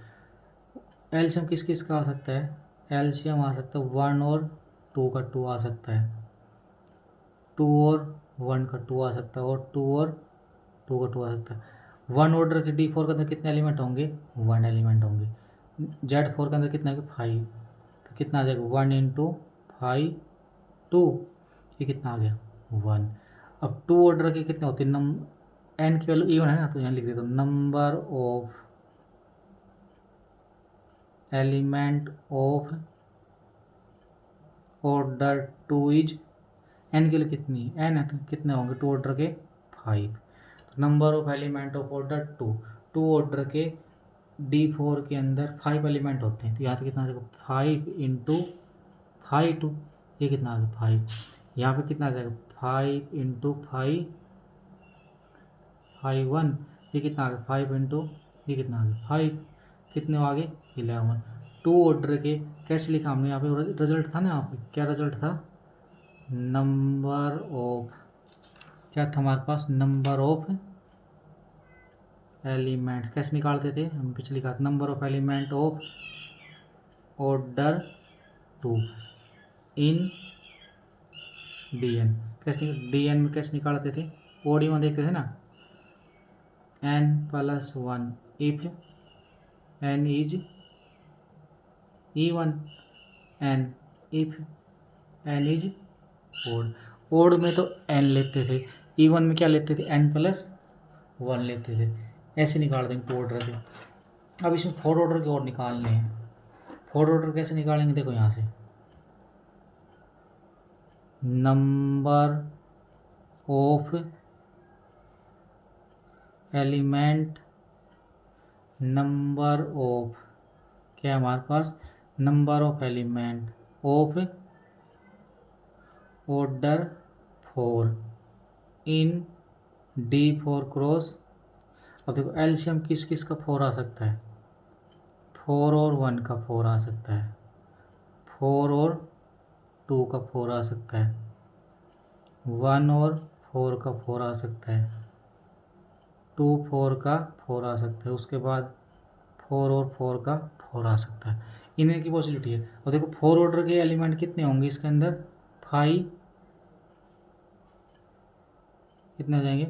एलसीएम किस किस का आ सकता है एलसीएम आ सकता है 1 और 2 का 2 आ सकता है, 2 और 1 का 2 आ सकता है, और 2 और 2 का 2 आ सकता है। 1 ऑर्डर के D4 के अंदर कितने एलिमेंट होंगे 1 एलिमेंट होंगे। Z4 के अंदर कितना है 5, तो कितना आ जाएगा 1 इंटू 5 2, ये कितना आ गया 1। अब 2 ऑर्डर के कितने होते हैं n की वैल्यू इवन है ना, तो यहाँ लिख देता हूँ number of element of order 2 is n के लिए कितनी है n है, तो कितने होंगे 2 ऑर्डर के 5। तो number of element of order 2 order के D4 के अंदर 5 एलिमेंट होते हैं। तो यहाँ पे कितना देखो 5 इंटू 5 2, ये कितना आ गया 5। यहाँ पे कितना आ जाएगा 5 इंटू 5 1, ये कितना आ गया 5 इंटू ये कितना आ गया 5, कितने आ गए 11। 2 ऑर्डर के कैसे लिखा हमने यहाँ पे रिजल्ट था ना, यहाँ पे क्या रिजल्ट था नंबर ऑफ क्या था हमारे पास नंबर ऑफ एलिमेंट्स कैसे निकालते थे हम, पिछली बात number of element of order 2 in d n. कैसे डीएन में कैसे निकालते थे, ओडी में देखते थे ना, n+1 if n is even n if n is odd. Odd में तो n लेते थे, इवन में क्या लेते थे, n+1 लेते थे। ऐसे निकाल देंगे टू ऑर्डर के। अब इसमें फोर ऑर्डर के और निकालने हैं। फोर ऑर्डर कैसे निकालेंगे, देखो यहाँ से number of element, number of क्या हमारे पास, number of element of order 4 in D4 cross. अब देखो एलसीएम किस किस का 4 आ सकता है, 4 और 1 का 4 आ सकता है, 4 और 2 का 4 आ सकता है, 1 और 4 का 4 आ सकता है, 2 4 का 4 आ सकता है, उसके बाद 4 और 4 का 4 आ सकता है। इन्हीं की पॉसिबिलिटी है। और देखो फोर ऑर्डर के एलिमेंट कितने होंगे इसके अंदर, 5 कितने आ जाएंगे,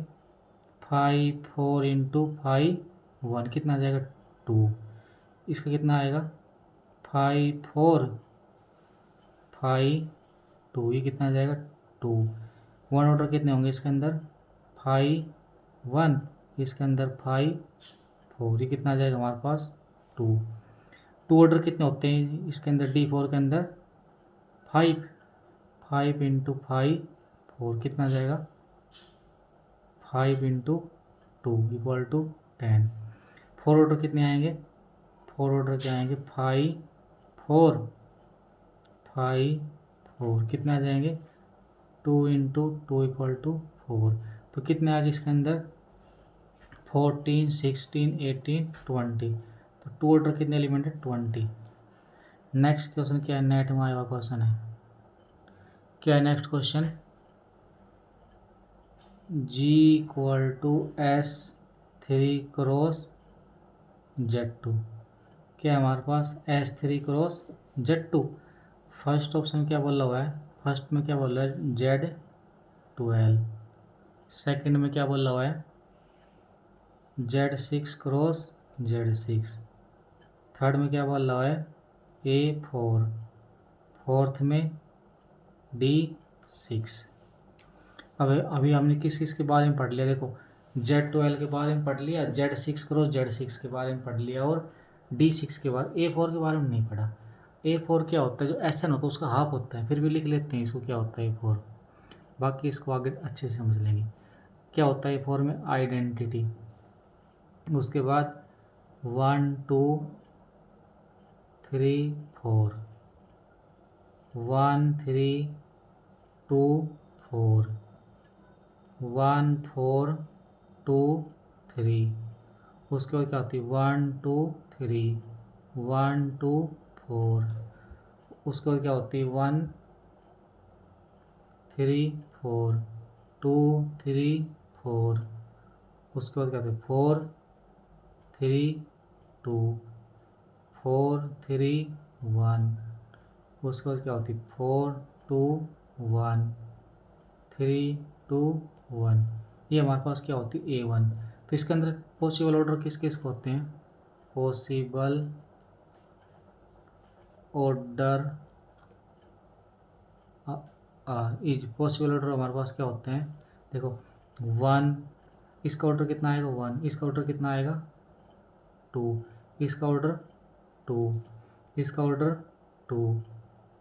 5 4 इंटू 5 1 कितना आ जाएगा 2। इसका कितना आएगा 5 4 5 2, ये कितना आ जाएगा 2। वन ऑर्डर कितने होंगे इसके अंदर 5 1, इसके अंदर 5 4, ये कितना आ जाएगा हमारे पास 2। टू ऑर्डर कितने होते हैं इसके अंदर, D4 के अंदर 5 5 इंटू 5 4 कितना आ जाएगा 5 into 2 equal to 10। Four order कितने आएंगे, फोर ऑर्डर के आएंगे 5 4 5 4 कितने आ जाएंगे 2 इंटू 2 इक्वल टू 4। तो कितने आ गए इसके अंदर 14 16 18 20। तो टू ऑर्डर कितने एलिमेंट है 20। नेक्स्ट क्वेश्चन क्या है, नेट में आया हुआ क्वेश्चन है, क्या है next question, G equal to S3 cross Z2। क्या है हमारे पास S3 cross Z2। First option क्या बोला हुआ है, फर्स्ट में क्या बोला है Z12, सेकंड में क्या बोला हुआ है Z6 क्रॉस Z6, थर्ड में क्या बोला हुआ है A4, फोर्थ में D6। अब अभी हमने किस किस के बारे में पढ़ लिया, देखो Z12 के बारे में पढ़ लिया, Z6 क्रॉस Z6 के बारे में पढ़ लिया, और D6 के बारे, A4 के बारे में नहीं पढ़ा। A4 क्या होता है, जो SN होता है उसका हाफ होता है, फिर भी लिख लेते हैं इसको क्या होता है A4, बाकी इसको आगे अच्छे से समझ लेंगे। क्या होता है A4 में, आइडेंटिटी, उसके बाद 1 2 3 4, 1 3 2 4, 1 4 2 3, उसके बाद क्या होती है 1 2 3, 1 2 4, उसके बाद क्या होती है 1 3 4 2 3 4, उसके बाद क्या होती है 4 3 2 4 3 1, उसके बाद क्या होती है 4 2 1 3 2 1। ये हमारे पास क्या होती है A1। तो इसके अंदर पॉसिबल ऑर्डर किस किस को होते हैं, possible order is, possible order हमारे पास क्या होते हैं, देखो 1, इसका ऑर्डर कितना आएगा 1, इसका ऑर्डर कितना आएगा 2, इसका ऑर्डर 2, इसका ऑर्डर 2,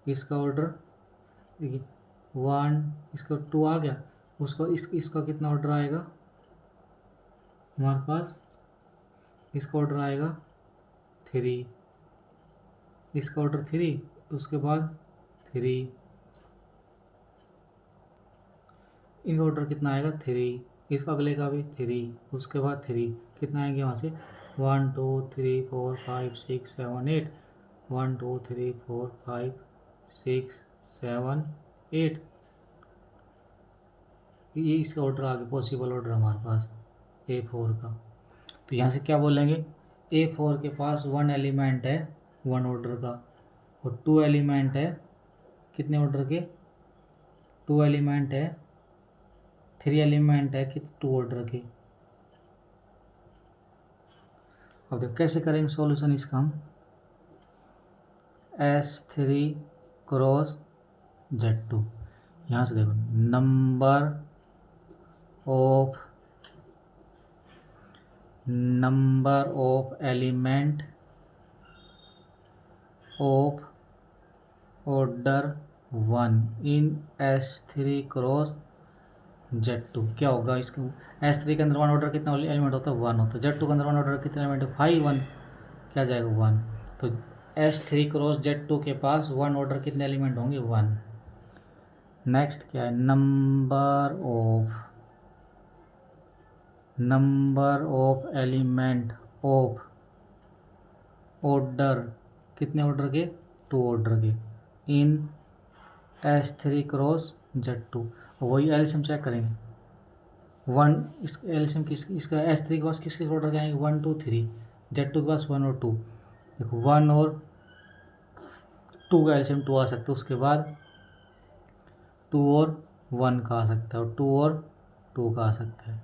इसका ऑर्डर देखिए 1, इसका 2 आ गया, उसका इसका कितना ऑर्डर आएगा हमारे पास, इसका ऑर्डर आएगा 3, इसका ऑर्डर 3, उसके बाद 3, इनका ऑर्डर कितना आएगा 3, इसका अगले का भी 3, उसके बाद 3, कितना आएंगे वहाँ से 1 2 3 4 5 6 7 8, 1 2 3 4 5 6 7 8, ये इसका ऑर्डर आ गया, पॉसिबल ऑर्डर हमारे पास A4 का। तो तो यहाँ से क्या बोलेंगे, A4 के पास 1 एलिमेंट है 1 ऑर्डर का, और 2 एलिमेंट है कितने ऑर्डर के, 2 एलिमेंट है, 3 एलिमेंट है कि 2 ऑर्डर के। अब देखो कैसे करेंगे सॉल्यूशन इसका हम, S3 क्रॉस Z2, यहाँ से देखो number of element of order 1 in S3 cross Z2 क्या होगा इसके, S3 के अंदर 1 ऑर्डर कितना एलिमेंट होता है 1 होता है, Z2 के अंदर 1 ऑर्डर कितना एलिमेंट है 5 1, क्या जाएगा 1। तो S3 क्रॉस Z2 के पास 1 ऑर्डर कितने एलिमेंट होंगे 1। नेक्स्ट क्या है, number of element of order कितने ऑर्डर के 2 ऑर्डर के इन S3 क्रॉस Z2, वही एलसीएम चेक करेंगे 1, इस एलसीएम इसका S3 के पास किस ऑर्डर के आएंगे 1 2 3, Z2 के पास 1 और 2, देखो 1 और 2 का एलसीएम 2 आ सकता है, उसके बाद 2 और 1 का आ सकता है, और 2 और 2 का आ सकता है।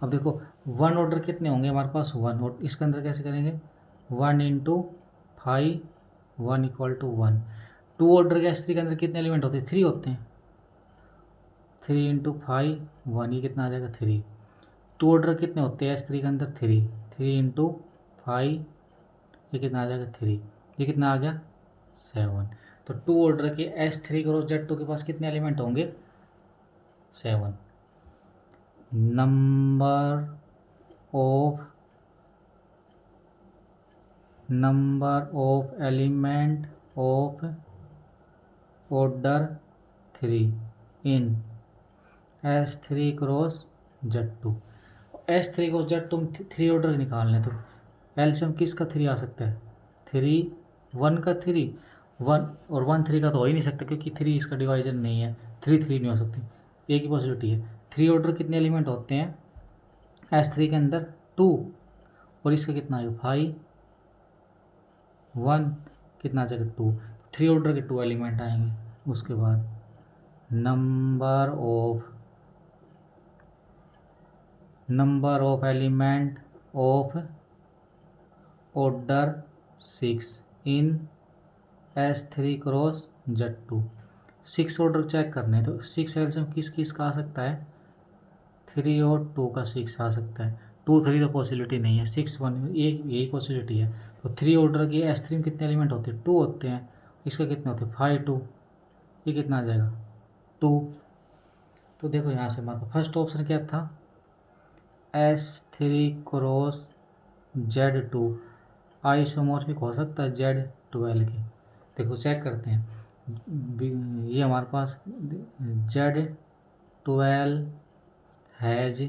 अब देखो 1 ऑर्डर कितने होंगे हमारे पास 1, और इसके अंदर कैसे करेंगे 1 इंटू 5 1 इक्वल टू 1। 2 ऑर्डर के S3 के अंदर कितने एलिमेंट होते हैं 3 होते हैं, 3 इंटू 5 1, ये कितना आ जाएगा 3। 2 ऑर्डर कितने होते हैं S3 के अंदर 3, 3 इंटू 5 ये कितना आ जाएगा 3, ये कितना आ गया 7। तो 2 ऑर्डर के S3 क्रॉस Z2 के पास कितने एलिमेंट होंगे 7। Number of element of order 3 in S3 cross Z2, S3 cross Z2 3 order निकालने, तो एलसीएम किसका 3 आ सकता है 3 1 का 3 1 और 1 3 का तो हो ही नहीं सकता, क्योंकि 3 इसका डिवाइजन नहीं है, 3 3 नहीं हो सकती, एक ही पॉसिबिलिटी है। 3 ऑर्डर कितने एलिमेंट होते हैं S3 के अंदर 2, और इसका कितना आएगा 5 1 कितना आ जाएगा 2, 3 ऑर्डर के 2 एलिमेंट आएंगे। उसके बाद number of element of order 6 in S3 cross Z2, 6 order check करने, तो 6 एलसीएम किस का आ सकता है 3 और 2 का 6 आ सकता है, 2 3 तो पॉसिबिलिटी नहीं है, 6 1 एक यही पॉसिबिलिटी है। तो 3 ऑर्डर के S3 में कितने एलिमेंट होते हैं 2 होते हैं, इसका कितने होते हैं 5 2, ये कितना आ जाएगा 2। तो देखो यहाँ से हमारे फर्स्ट ऑप्शन क्या था S3 क्रॉस Z2 आइसोमॉर्फिक हो सकता है Z12 के, देखो चेक करते हैं, ये हमारे पास Z12 has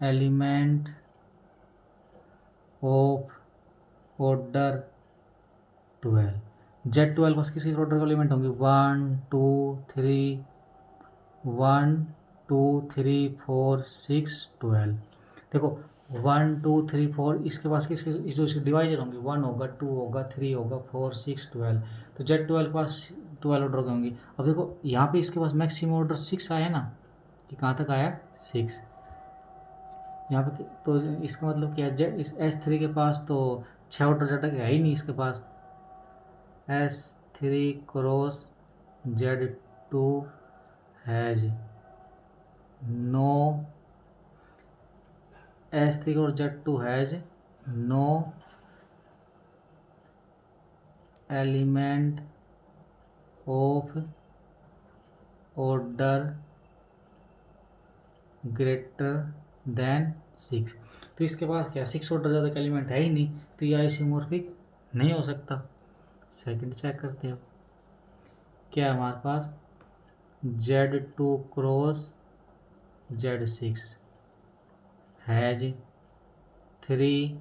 element of order 12, Z12 बस किसी ऑर्डर का एलिमेंट होंगे 1 2 3 1 2 3 4 6 12, देखो 1 2 3 4 इसके पास किसके जो इसके डिवाइजर होंगे 1 होगा 2 होगा 3 होगा 4 6 12, तो Z12 के पास 12 ऑर्डर के होंगे। अब देखो यहाँ पे इसके पास मैक्सिमम ऑर्डर 6 आया ना, कि कहाँ तक आया 6 यहाँ पे, तो इसका मतलब क्या है इस S3 के पास तो 6 ऑर्डर Z है ही नहीं इसके पास, S3 cross Z2 has no S3 और Z2 has no element of order greater than 6, तो इसके पास क्या 6 ऑर्डर ज़्यादा का एलिमेंट है ही नहीं, तो यह आइसोमॉर्फिक नहीं हो सकता। सेकंड चेक करते हैं क्या है हमारे पास Z2 cross Z6 has 3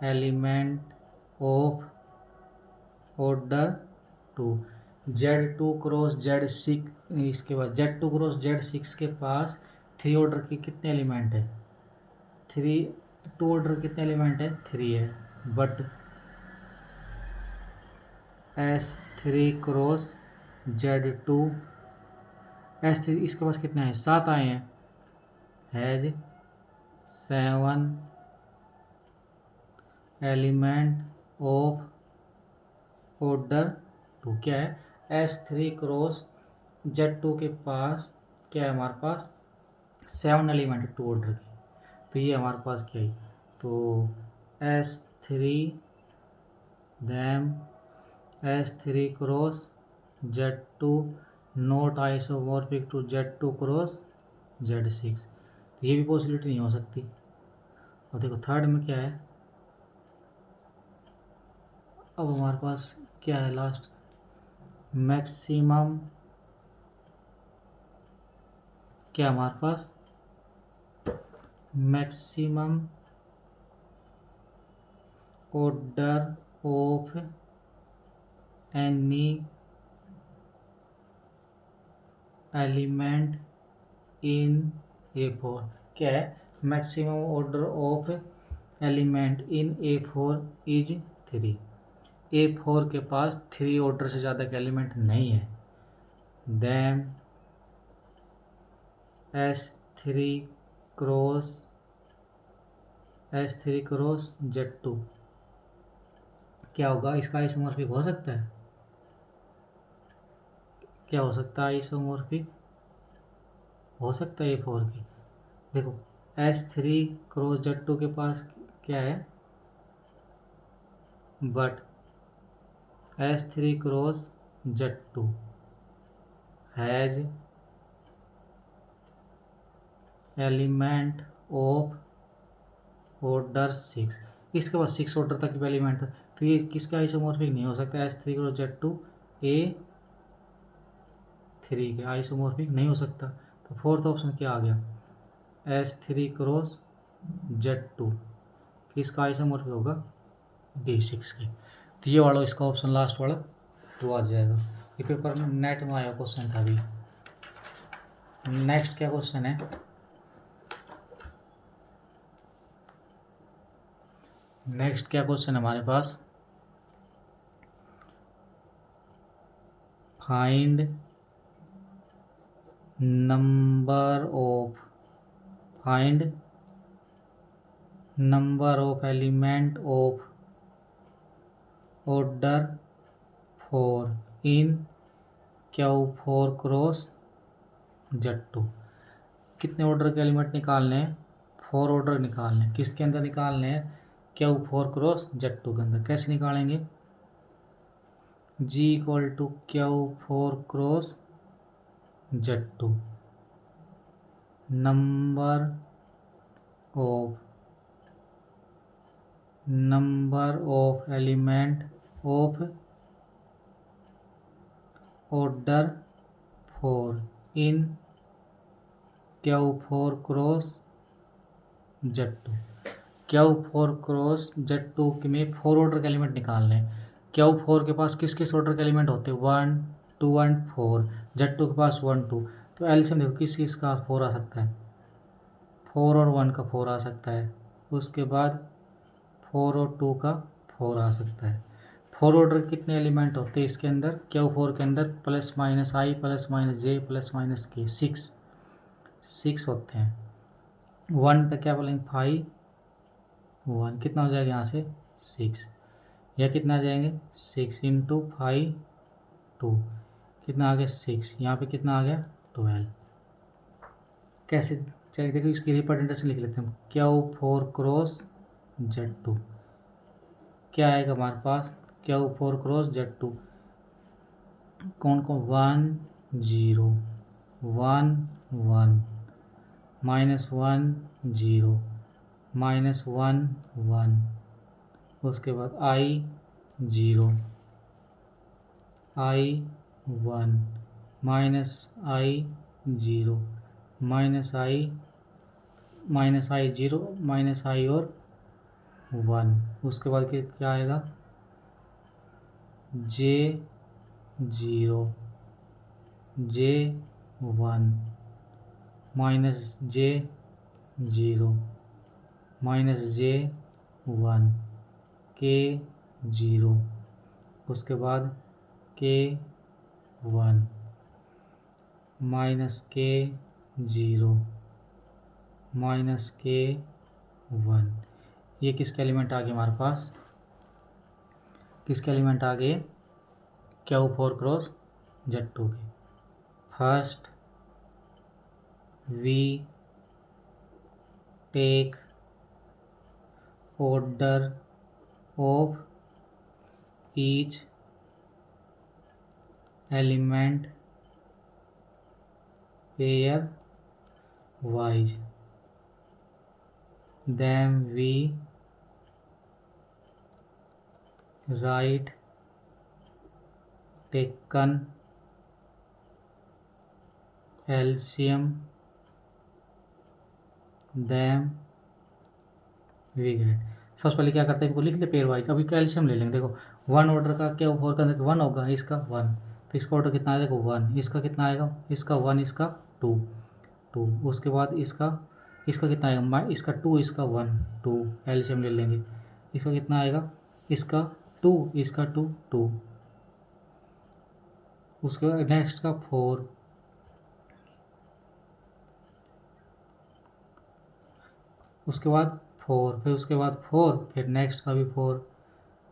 element of order 2, Z2 cross Z6, इसके बाद Z2 क्रॉस Z6 के पास 3 ऑर्डर के कितने एलिमेंट है? 2 ऑर्डर कितने एलिमेंट है? 3 है। But S3 cross Z2, S3 इसके पास कितने हैं? 7 आए हैं। Has 7 element of order 2। क्या है? S3 क्रॉस Z2 के पास क्या है? हमारे पास 7 एलिमेंट 2 ऑर्डर के। तो ये हमारे पास क्या है? तो S3 then S3 cross Z2 not isomorphic to Z2 cross Z6। तो ये भी पॉसिबिलिटी नहीं हो सकती। और देखो थर्ड में क्या है? अब हमारे पास क्या है लास्ट? मैक्सिमम क्या हमारे पास? Maximum order of any element in A4। क्या है? Maximum order of element in A4 is 3। A4 के पास 3 ऑर्डर से ज़्यादा के एलिमेंट नहीं है। देन S3 क्रॉस Z2 क्या होगा? इसका आइसोमॉर्फिक हो सकता है? क्या हो सकता है? आइसोमॉर्फिक हो सकता है A4 की। देखो S3 क्रॉस Z2 के पास क्या है? But S3 cross Z2 has element of order 6। इसके पास 6 ऑर्डर तक एलिमेंट था। तो ये किसका आइसोमॉर्फिक नहीं हो सकता? S3 क्रॉस Z2 A3 के आइसोमॉर्फिक नहीं हो सकता। तो फोर्थ ऑप्शन क्या आ गया? S3 क्रॉस Z2 किसका आइसोमॉर्फिक होगा? D6 के। तो ये वाला इसका ऑप्शन लास्ट वाला ट्रू आ जाएगा। ये पेपर में नेट में आया क्वेश्चन था अभी। नेक्स्ट क्या क्वेश्चन है? नेक्स्ट क्या क्वेश्चन है हमारे पास? Find number of element of order 4 in Q4 cross Z2। कितने ऑर्डर के एलिमेंट निकालने हैं? 4 ऑर्डर निकालने हैं। किसके अंदर निकालने हैं? Q4 क्रॉस Z2 के अंदर। कैसे निकालेंगे? G equal to Q4 cross Z2 number of element of order 4 in Q4 cross Z2। Q4 cross Z2 में 4 ऑर्डर के एलिमेंट निकालने हैं। Q4 के पास किस किस ऑर्डर के एलिमेंट होते हैं? 1 2 एंड 4। Z2 के पास 1 2। तो एलसीएम देखो किस किस का 4 आ सकता है? 4 और 1 का 4 आ सकता है। उसके बाद 4 और 2 का 4 आ सकता है। 4 ऑर्डर कितने एलिमेंट होते हैं इसके अंदर? Q4 के अंदर plus minus I plus minus J plus minus K 6 होते हैं। 1 पे क्या बोलेंगे? 5 1 कितना हो जाएगा यहाँ से? 6। यह कितना आ जाएंगे? 6 इंटू 5 2 कितना आ गया? 6। यहाँ पे कितना आ गया? 12। कैसे चलिए देखो इसकी रिप्रेजेंटेशन लिख लेते हैं। Q4 क्रॉस Z2 क्या आएगा हमारे पास? Q4 क्रॉस Z2 कौन 1 0 1 1 -1 0 -1 1। उसके बाद I 0 I 1 -I 0 -I 0 -I और 1। उसके बाद क्या आएगा? J 0 J 1 minus J 0 minus J 1 K 0 उसके बाद K 1 minus K 0 minus K 1। ये किसके एलिमेंट आ गए हमारे पास? किसके एलिमेंट आ गए? Q4 क्रॉस Z2 के। First we take order of each element pairwise, then we write taken LCM, then we get। सबसे पहले क्या करते हैं, इनको लिख ले पेयर वाइज। अभी कैल्शियम ले लेंगे। देखो 1 ऑर्डर का क्या 4 का 1 होगा, इसका 1, तो इसका ऑर्डर कितना आएगा? देखो 1, इसका कितना आएगा? इसका 1, इसका 2 2। उसके बाद इसका कितना आएगा? इसका 2, इसका 1 2। एलसीएम ले लेंगे। इसका कितना आएगा? इसका 2, इसका 2 2। उसके बाद नेक्स्ट का 4, उसके बाद 4, फिर उसके बाद 4, फिर नेक्स्ट का भी 4,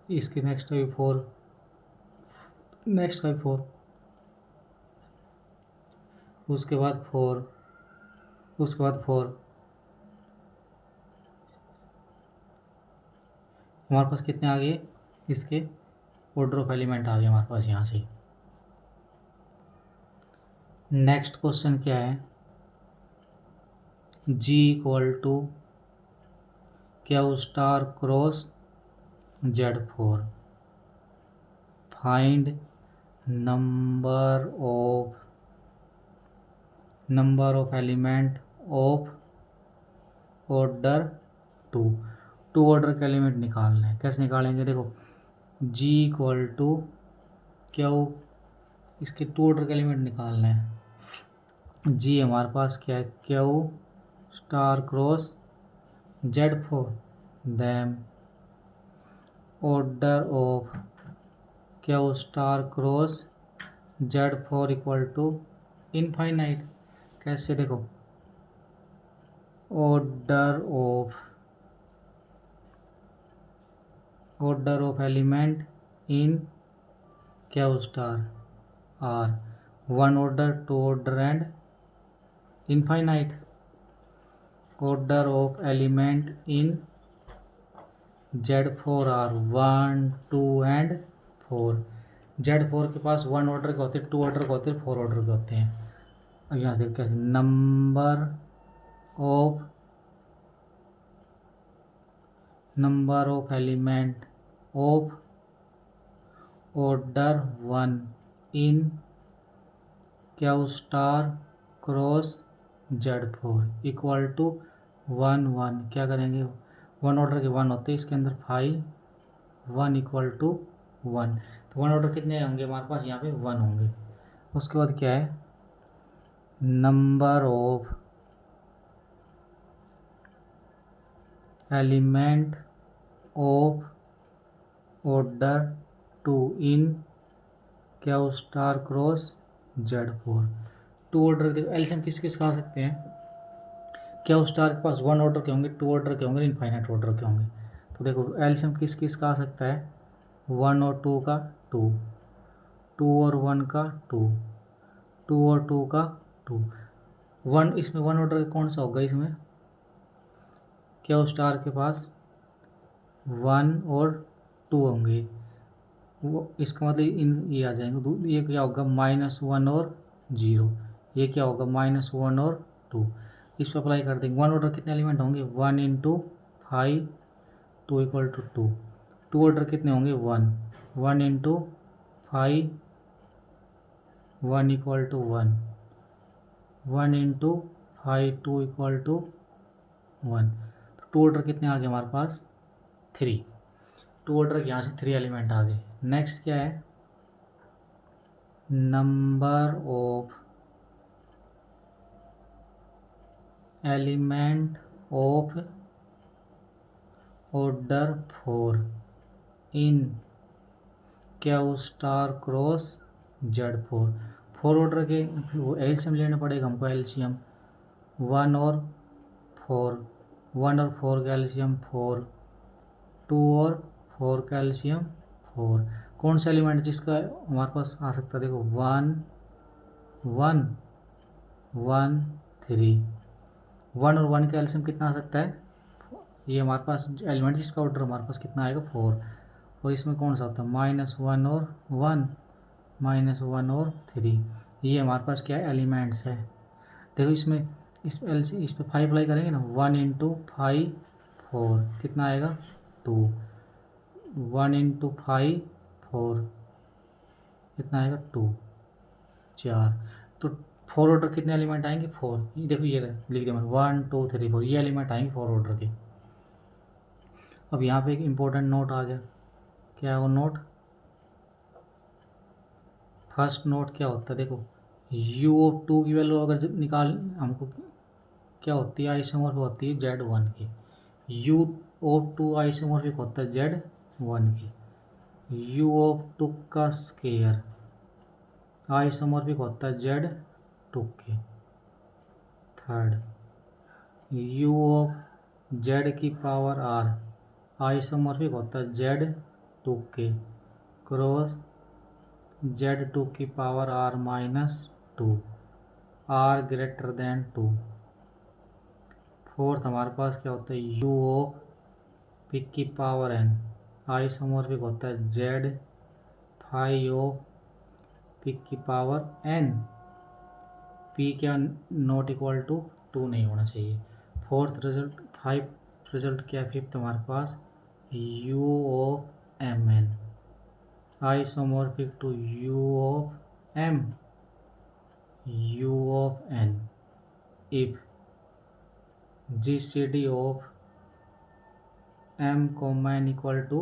इसके नेक्स्ट का भी 4, नेक्स्ट का भी 4, उसके बाद 4, उसके बाद 4। हमारे पास कितने आ गए? इसके ऑर्डर ऑफ एलिमेंट आ गए हमारे पास यहाँ से। नेक्स्ट क्वेश्चन क्या है? G equal to Q star cross Z4, find number of element of order 2। 2 order के एलिमेंट निकालना है। कैसे निकालेंगे? देखो G इक्वल टू Q, इसके 2 ऑर्डर के एलिमेंट निकालना है। G हमारे पास क्या है? Q star cross Z4, then order of Q star cross Z4 equal to infinite. कैसे? देखो order of element in Q star are 1 order, 2 order and infinite. Order of element in Z4 are 1 2 and 4। Z4 के पास 1 order के होते हैं, 2 order के होते हैं, 4 order के होते हैं। अब यहाँ से क्या? Number of element of order 1 in Q star cross Z4 equal to 1 1। क्या करेंगे? 1 ऑर्डर के 1 होते हैं, इसके अंदर 5 1 इक्वल टू 1। तो 1 ऑर्डर कितने होंगे हमारे पास? यहाँ पे 1 होंगे। उसके बाद क्या है? Number of element of order 2 in Q star cross Z4। 2 order देखो एलसीएम किस किस का आ सकते हैं? Q स्टार के पास 1 ऑर्डर के होंगे, 2 ऑर्डर के होंगे, इनफाइनाइट ऑर्डर के होंगे। तो देखो एलसीएम किस किस का आ सकता है? 1 और 2 का 2, 2 और 1 का 2, 2 और 2 का 2। 1 इसमें 1 ऑर्डर का कौन सा होगा? इसमें Q स्टार के पास 1 और 2 होंगे, वो इसका मतलब ये आ जाएंगे। ये क्या होगा? -1 और 0। ये क्या होगा? -1 और 2। इस पर अप्लाई कर देंगे। 1 ऑर्डर कितने एलिमेंट होंगे? 1 इंटू 5 2 इक्वल टू 2। 2 ऑर्डर कितने होंगे? 1 1 into 5 1 equal to 1 1 into 5 2 equal to 1। तो 2 ऑर्डर कितने आ गए हमारे पास? 3। 2 ऑर्डर के यहाँ से 3 एलिमेंट आ गए। नेक्स्ट क्या है? Number of element of order 4 in Q star cross Z4। 4 order के वो एलसीएम लेना पड़ेगा हमको। एलसीएम 1 और 4, 1 और 4 का एलसीएम 4, 2 और 4 का एलसीएम 4। कौन सा एलिमेंट जिसका हमारे पास आ सकता है? देखो 1 1 1 3, 1 और 1 का एलसीएम कितना आ सकता है? ये हमारे पास एलिमेंट जिसका ऑर्डर हमारे पास कितना आएगा? 4। और इसमें कौन सा होता है? -1 और 1, -1 और 3। ये हमारे पास क्या है? एलिमेंट्स है। देखो इसमें इस पे 5 अप्लाई करेंगे ना, 1 × 5 4 कितना आएगा? 2। 1 × 5 4 कितना आएगा? 2 4। तो 4 ऑर्डर कितने एलिमेंट आएंगे? 4। ये देखो ये लिख दिया मैंने 1 2 3 4, ये एलिमेंट आएंगे 4 ऑर्डर के। अब यहाँ पे एक इम्पोर्टेंट नोट आ गया। क्या है वो नोट? फर्स्ट नोट क्या होता है? देखो U(2) की वैल्यू अगर जब निकाल हमको क्या होती है? आइसोमॉर्फिक होती है Z1 की। U(2) आइसोमॉर्फिक होता है Z1 की। U(2) का स्केयर आइसोमॉर्फिक होता है Z2 के। थर्ड U(Z की पावर R आइसोमॉर्फिक होता है Z2 के क्रॉस Z2 की power R-2 R greater than 2। Fourth हमारे पास क्या होता है? U(P की पावर N आइसोमॉर्फिक होता है Z(5)P की पावर N। P क्या नॉट इक्वल टू 2 नहीं होना चाहिए। फोर्थ रिजल्ट 5 रिजल्ट क्या है? फिफ्थ हमारे पास U(Mn) isomorphic to U(M) U(N) if GCD of M, N equal to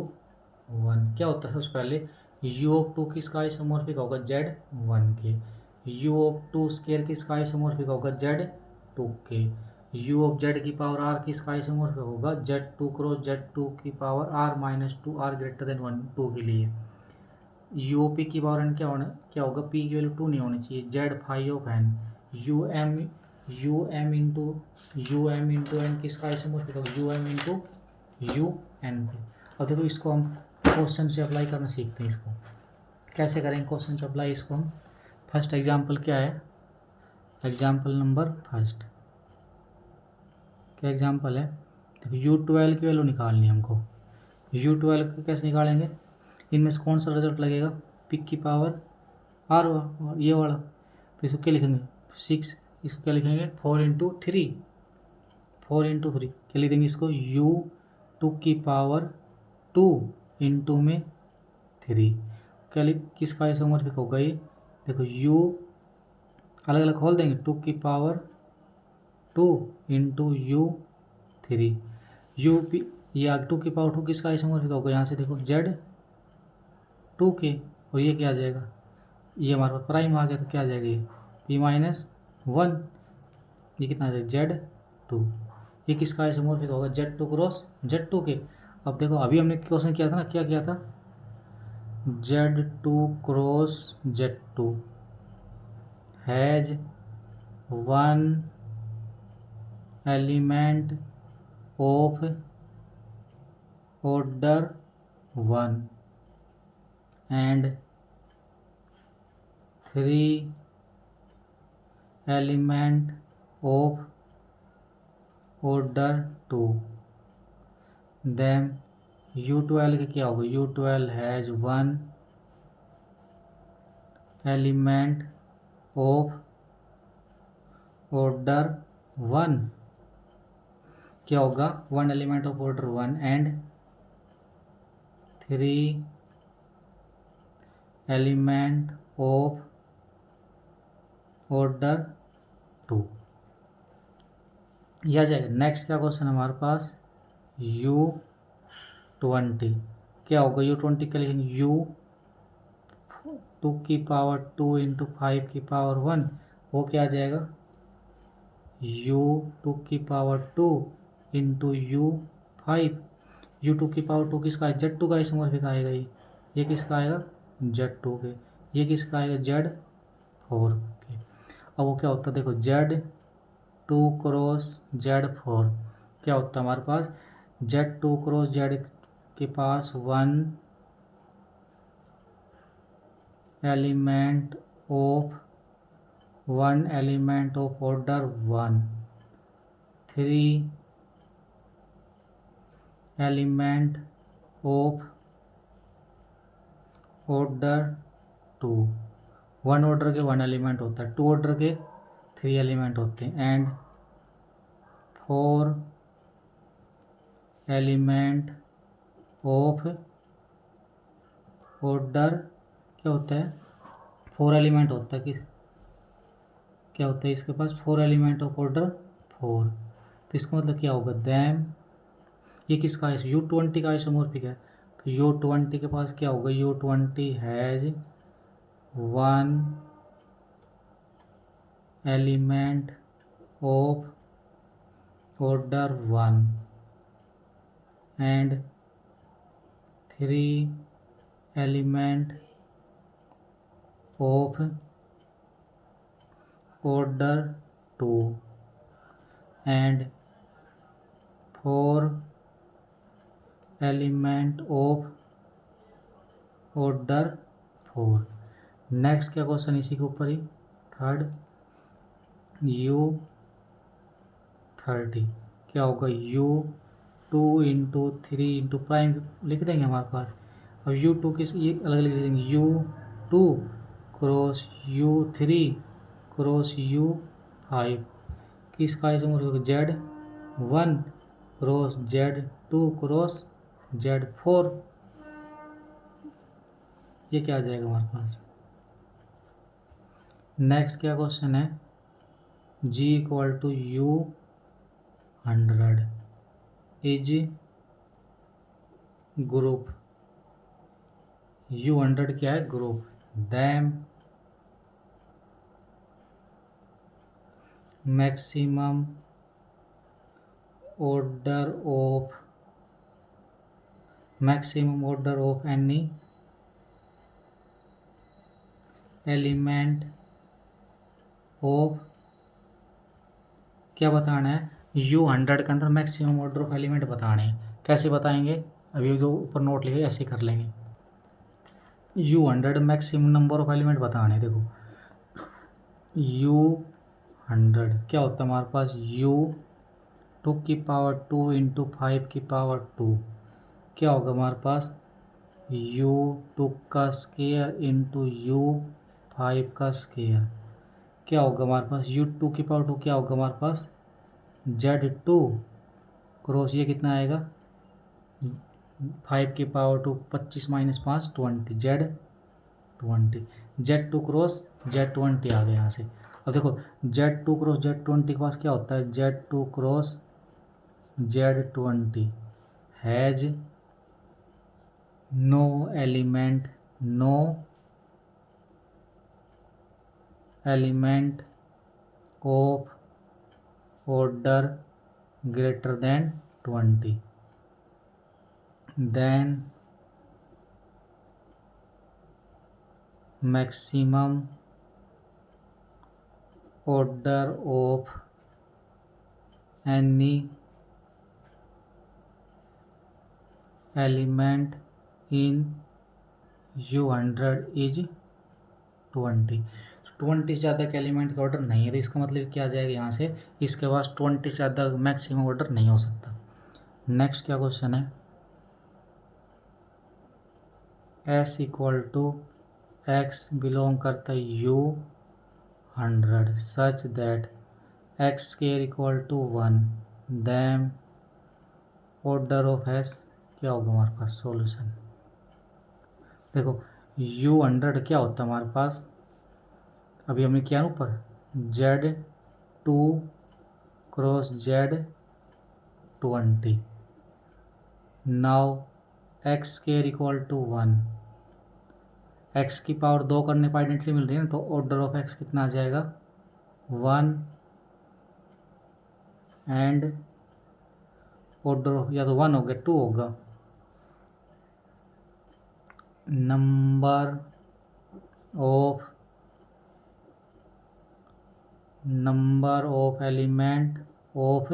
1। क्या होता है? सबसे पहले U(2) किसका आइसोमॉर्फिक होगा? Z1 के। U(2) स्केयर किसका आइसोमॉर्फिक होगा? Z2 के। U(Z) की पावर R किसका आइसोमॉर्फिक होगा? Z2 क्रॉस Z2 की power R-2 R greater than 1 2 के लिए। U(P) की पावर N क्या होगा? P की वैल्यू 2 नहीं होनी चाहिए। Z(5)N UM इंटू N किसका आइसोमॉर्फिक होगा? UM इंटू UN पे। अब देखो इसको हम क्वेश्चन से अप्लाई करना सीखते हैं। इसको कैसे करेंगे क्वेश्चन से अप्लाई? इसको हम फर्स्ट एग्जाम्पल क्या है? एग्जाम्पल नंबर फर्स्ट क्या एग्जाम्पल है? देखो U12 की वैल्यू निकालनी है हमको। U12 को कैसे निकालेंगे? इनमें से कौन सा रिजल्ट लगेगा? पिक की पावर R और ये वाला। तो इसको क्या लिखेंगे? 6। इसको क्या लिखेंगे? 4 × 3 4 × 3 क्या लिख देंगे इसको? U2 की पावर 2 इंटू में 3 क्या किसका आइसोमॉर्फिक होगा ये? देखो U अलग अलग खोल देंगे। 2 की पावर 2 इंटू U3 UP ये 2 की पावर 2 किसका आइसोमॉर्फिक होगा? यहाँ से देखो Z2 के। और ये क्या आ जाएगा? ये हमारे पास प्राइम आ गया तो क्या आ जाएगा? ये P-1 ये कितना आ जाएगा? Z2 ये किसका आइसोमॉर्फिक होगा? Z2 क्रॉस Z2 के। अब देखो अभी हमने क्वेश्चन किया था ना, क्या किया था? Z2 cross Z2 has 1 element of order 1 and 3 element of order 2। Then U12 का क्या होगा? U12 has 1 element of order 1 क्या होगा? 1 element of order 1 and 3 element of order 2। यह आ जाएगा। नेक्स्ट क्या क्वेश्चन हमारे पास? U20 क्या होगा? U20 क्या लिखेंगे? टू की पावर 2 इंटू 5 की पावर 1, वो क्या आ जाएगा, u टू की पावर 2 इंटू u5। u2 की पावर 2 किसका है, Z2 का इसमोर्फिक आएगा। ये किसका आएगा, Z2 के। ये किसका आएगा, Z4 के। अब वो क्या होता है देखो, Z2 क्रॉस Z4 क्या होता है हमारे पास, Z2 क्रॉस Z के पास 1 element of order 1, 3 element of order 2। 1 order के 1 एलिमेंट होता है, 2 ऑर्डर के 3 एलिमेंट होते हैं, एंड 4 एलिमेंट ऑफ ऑर्डर क्या होता है, 4 एलिमेंट होता है कि क्या होता है इसके पास, 4 एलिमेंट ऑफ ऑर्डर 4। तो इसका मतलब क्या होगा, दैम, ये किसका है, U20 का आइसोमॉर्फिक है। तो U20 के पास क्या होगा, U20 has 1 element of order 1 and 3 element of order 2 and 4 element of order 4। Next क्या क्वेश्चन इसी के ऊपर ही, थर्ड, U30 क्या होगा, U2 इंटू 3 इंटू प्राइम लिख देंगे हमारे पास। अब U2 किस, ये अलग लिख देंगे, U2 cross U3 cross U5 किसका isomorphic, Z1 cross Z2 cross Z4। ये क्या आ जाएगा हमारे पास। नेक्स्ट क्या क्वेश्चन है, G equal to U100 is group, U100 क्या है, group, then maximum order of any element of, क्या बताना है, U100 के अंदर मैक्सिमम ऑर्डर ऑफ एलिमेंट बताने हैं। कैसे बताएंगे, अभी जो ऊपर नोट लिखे ऐसे कर लेंगे। U100 maximum number of element बताने, देखो U100 क्या होता है हमारे पास, U2 की पावर 2 इंटू 5 की पावर 2 क्या होगा हमारे पास, U2 का स्केयर इंटू U5 का स्केयर क्या होगा हमारे पास, U2 की पावर 2 क्या होगा हमारे पास, Z2 क्रॉस ये कितना आएगा, 5 की power 2 25 minus 5 20 Z20, Z2 cross Z20 आ गया यहाँ से। अब देखो Z2 क्रॉस Z20 के पास क्या होता है, Z2 cross Z20 has no element of order greater than 20, then maximum order of any element in U100 is 20। 20 से ज़्यादा के एलिमेंट का ऑर्डर नहीं है, तो इसका मतलब क्या आ जाएगा यहाँ से, इसके पास 20 से ज़्यादा मैक्सिमम ऑर्डर नहीं हो सकता। नेक्स्ट क्या क्वेश्चन है, S equal to x belong करता है U100 such that x square equal to 1, then order of S क्या होगा हमारे पास सॉल्यूशन। देखो U100 क्या होता है हमारे पास, अभी हमने किया ना ऊपर, Z2 cross Z20, now x square equal to 1 x की पावर 2 करने पर आइडेंटिटी मिल रही है ना, तो ऑर्डर ऑफ एक्स कितना आ जाएगा 1 एंड ऑर्डर ऑफ या तो 1 हो गया 2 होगा number of element of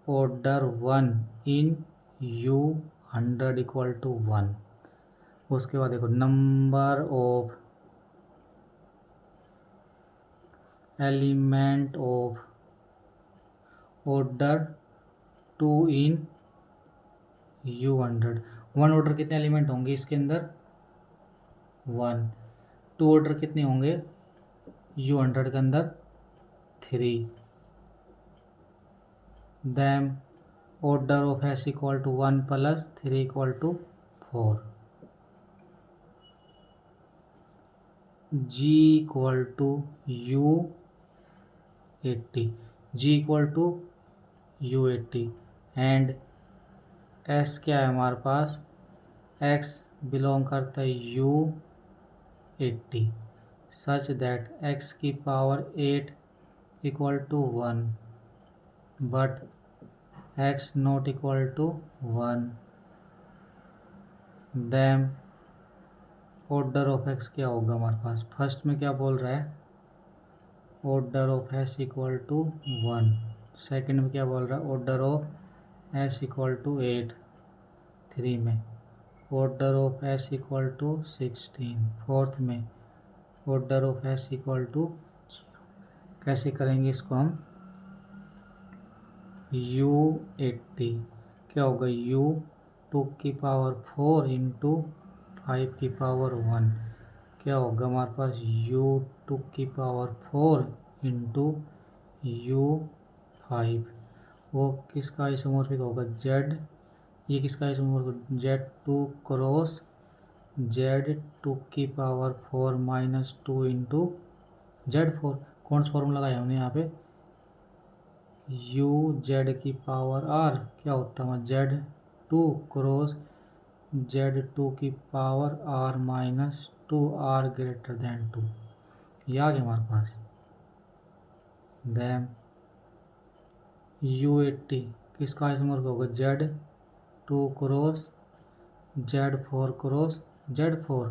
order 1 in U 100 equal to 1। उसके बाद देखो number of element of order 2 in U 100। 1 order कितने एलिमेंट होंगे इसके अंदर 1। 2 ऑर्डर कितने होंगे U 100 के अंदर 3। Then order of S equal to 1 plus 3 equal to 4। G equal to U 80, G equal to U 80 and S क्या है हमारे पास X बिलोंग करता है U 80 सच दैट X की power 8 equal to 1 but X not equal to 1। Then order of x क्या होगा हमारे पास फर्स्ट में क्या बोल रहा है order of S equal to 1। Second में क्या बोल रहा है order of S equal to 8। 3 में order of S equal to 16। Fourth में order of S equal to 0। कैसे करेंगे इसको हम U80 क्या होगा U 2 की पावर 4 इंटू 5 की पावर 1 क्या होगा हमारे पास U2 की पावर 4 इंटू U5 वो किसका आइसोमॉर्फिक होगा Z। ये किसका आइसोमॉर्फिक Z2 क्रॉस Z2 की पावर 4 माइनस 2 इंटू Z4। कौन सा फॉर्मूला लगाया हमने यहाँ पे UZ की पावर R क्या होता है Z2 क्रॉस Z2 की power R minus 2 R greater than 2। ये आ गया हमारे पास। देन U80 किसका आइसोमॉर्फिक होगा Z2 cross Z4 cross Z4।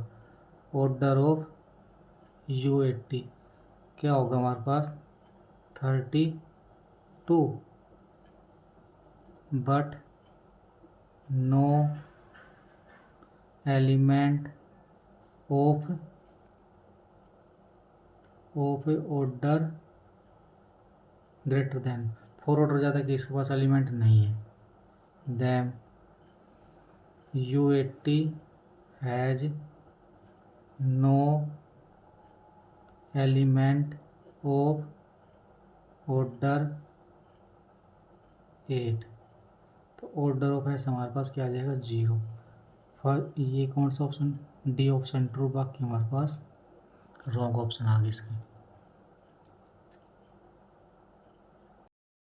Order of U80 क्या होगा हमारे पास 32 but no element of order greater than 4 order ज़्यादा कि इसके पास एलिमेंट नहीं है। Then U80 has no element of order 8। तो ऑर्डर ऑफ एस हमारे पास क्या आ जाएगा 0। फॉर ये कौन सा ऑप्शन डी ऑप्शन ट्रू बाकी हमारे पास रॉन्ग ऑप्शन आ गया इसके।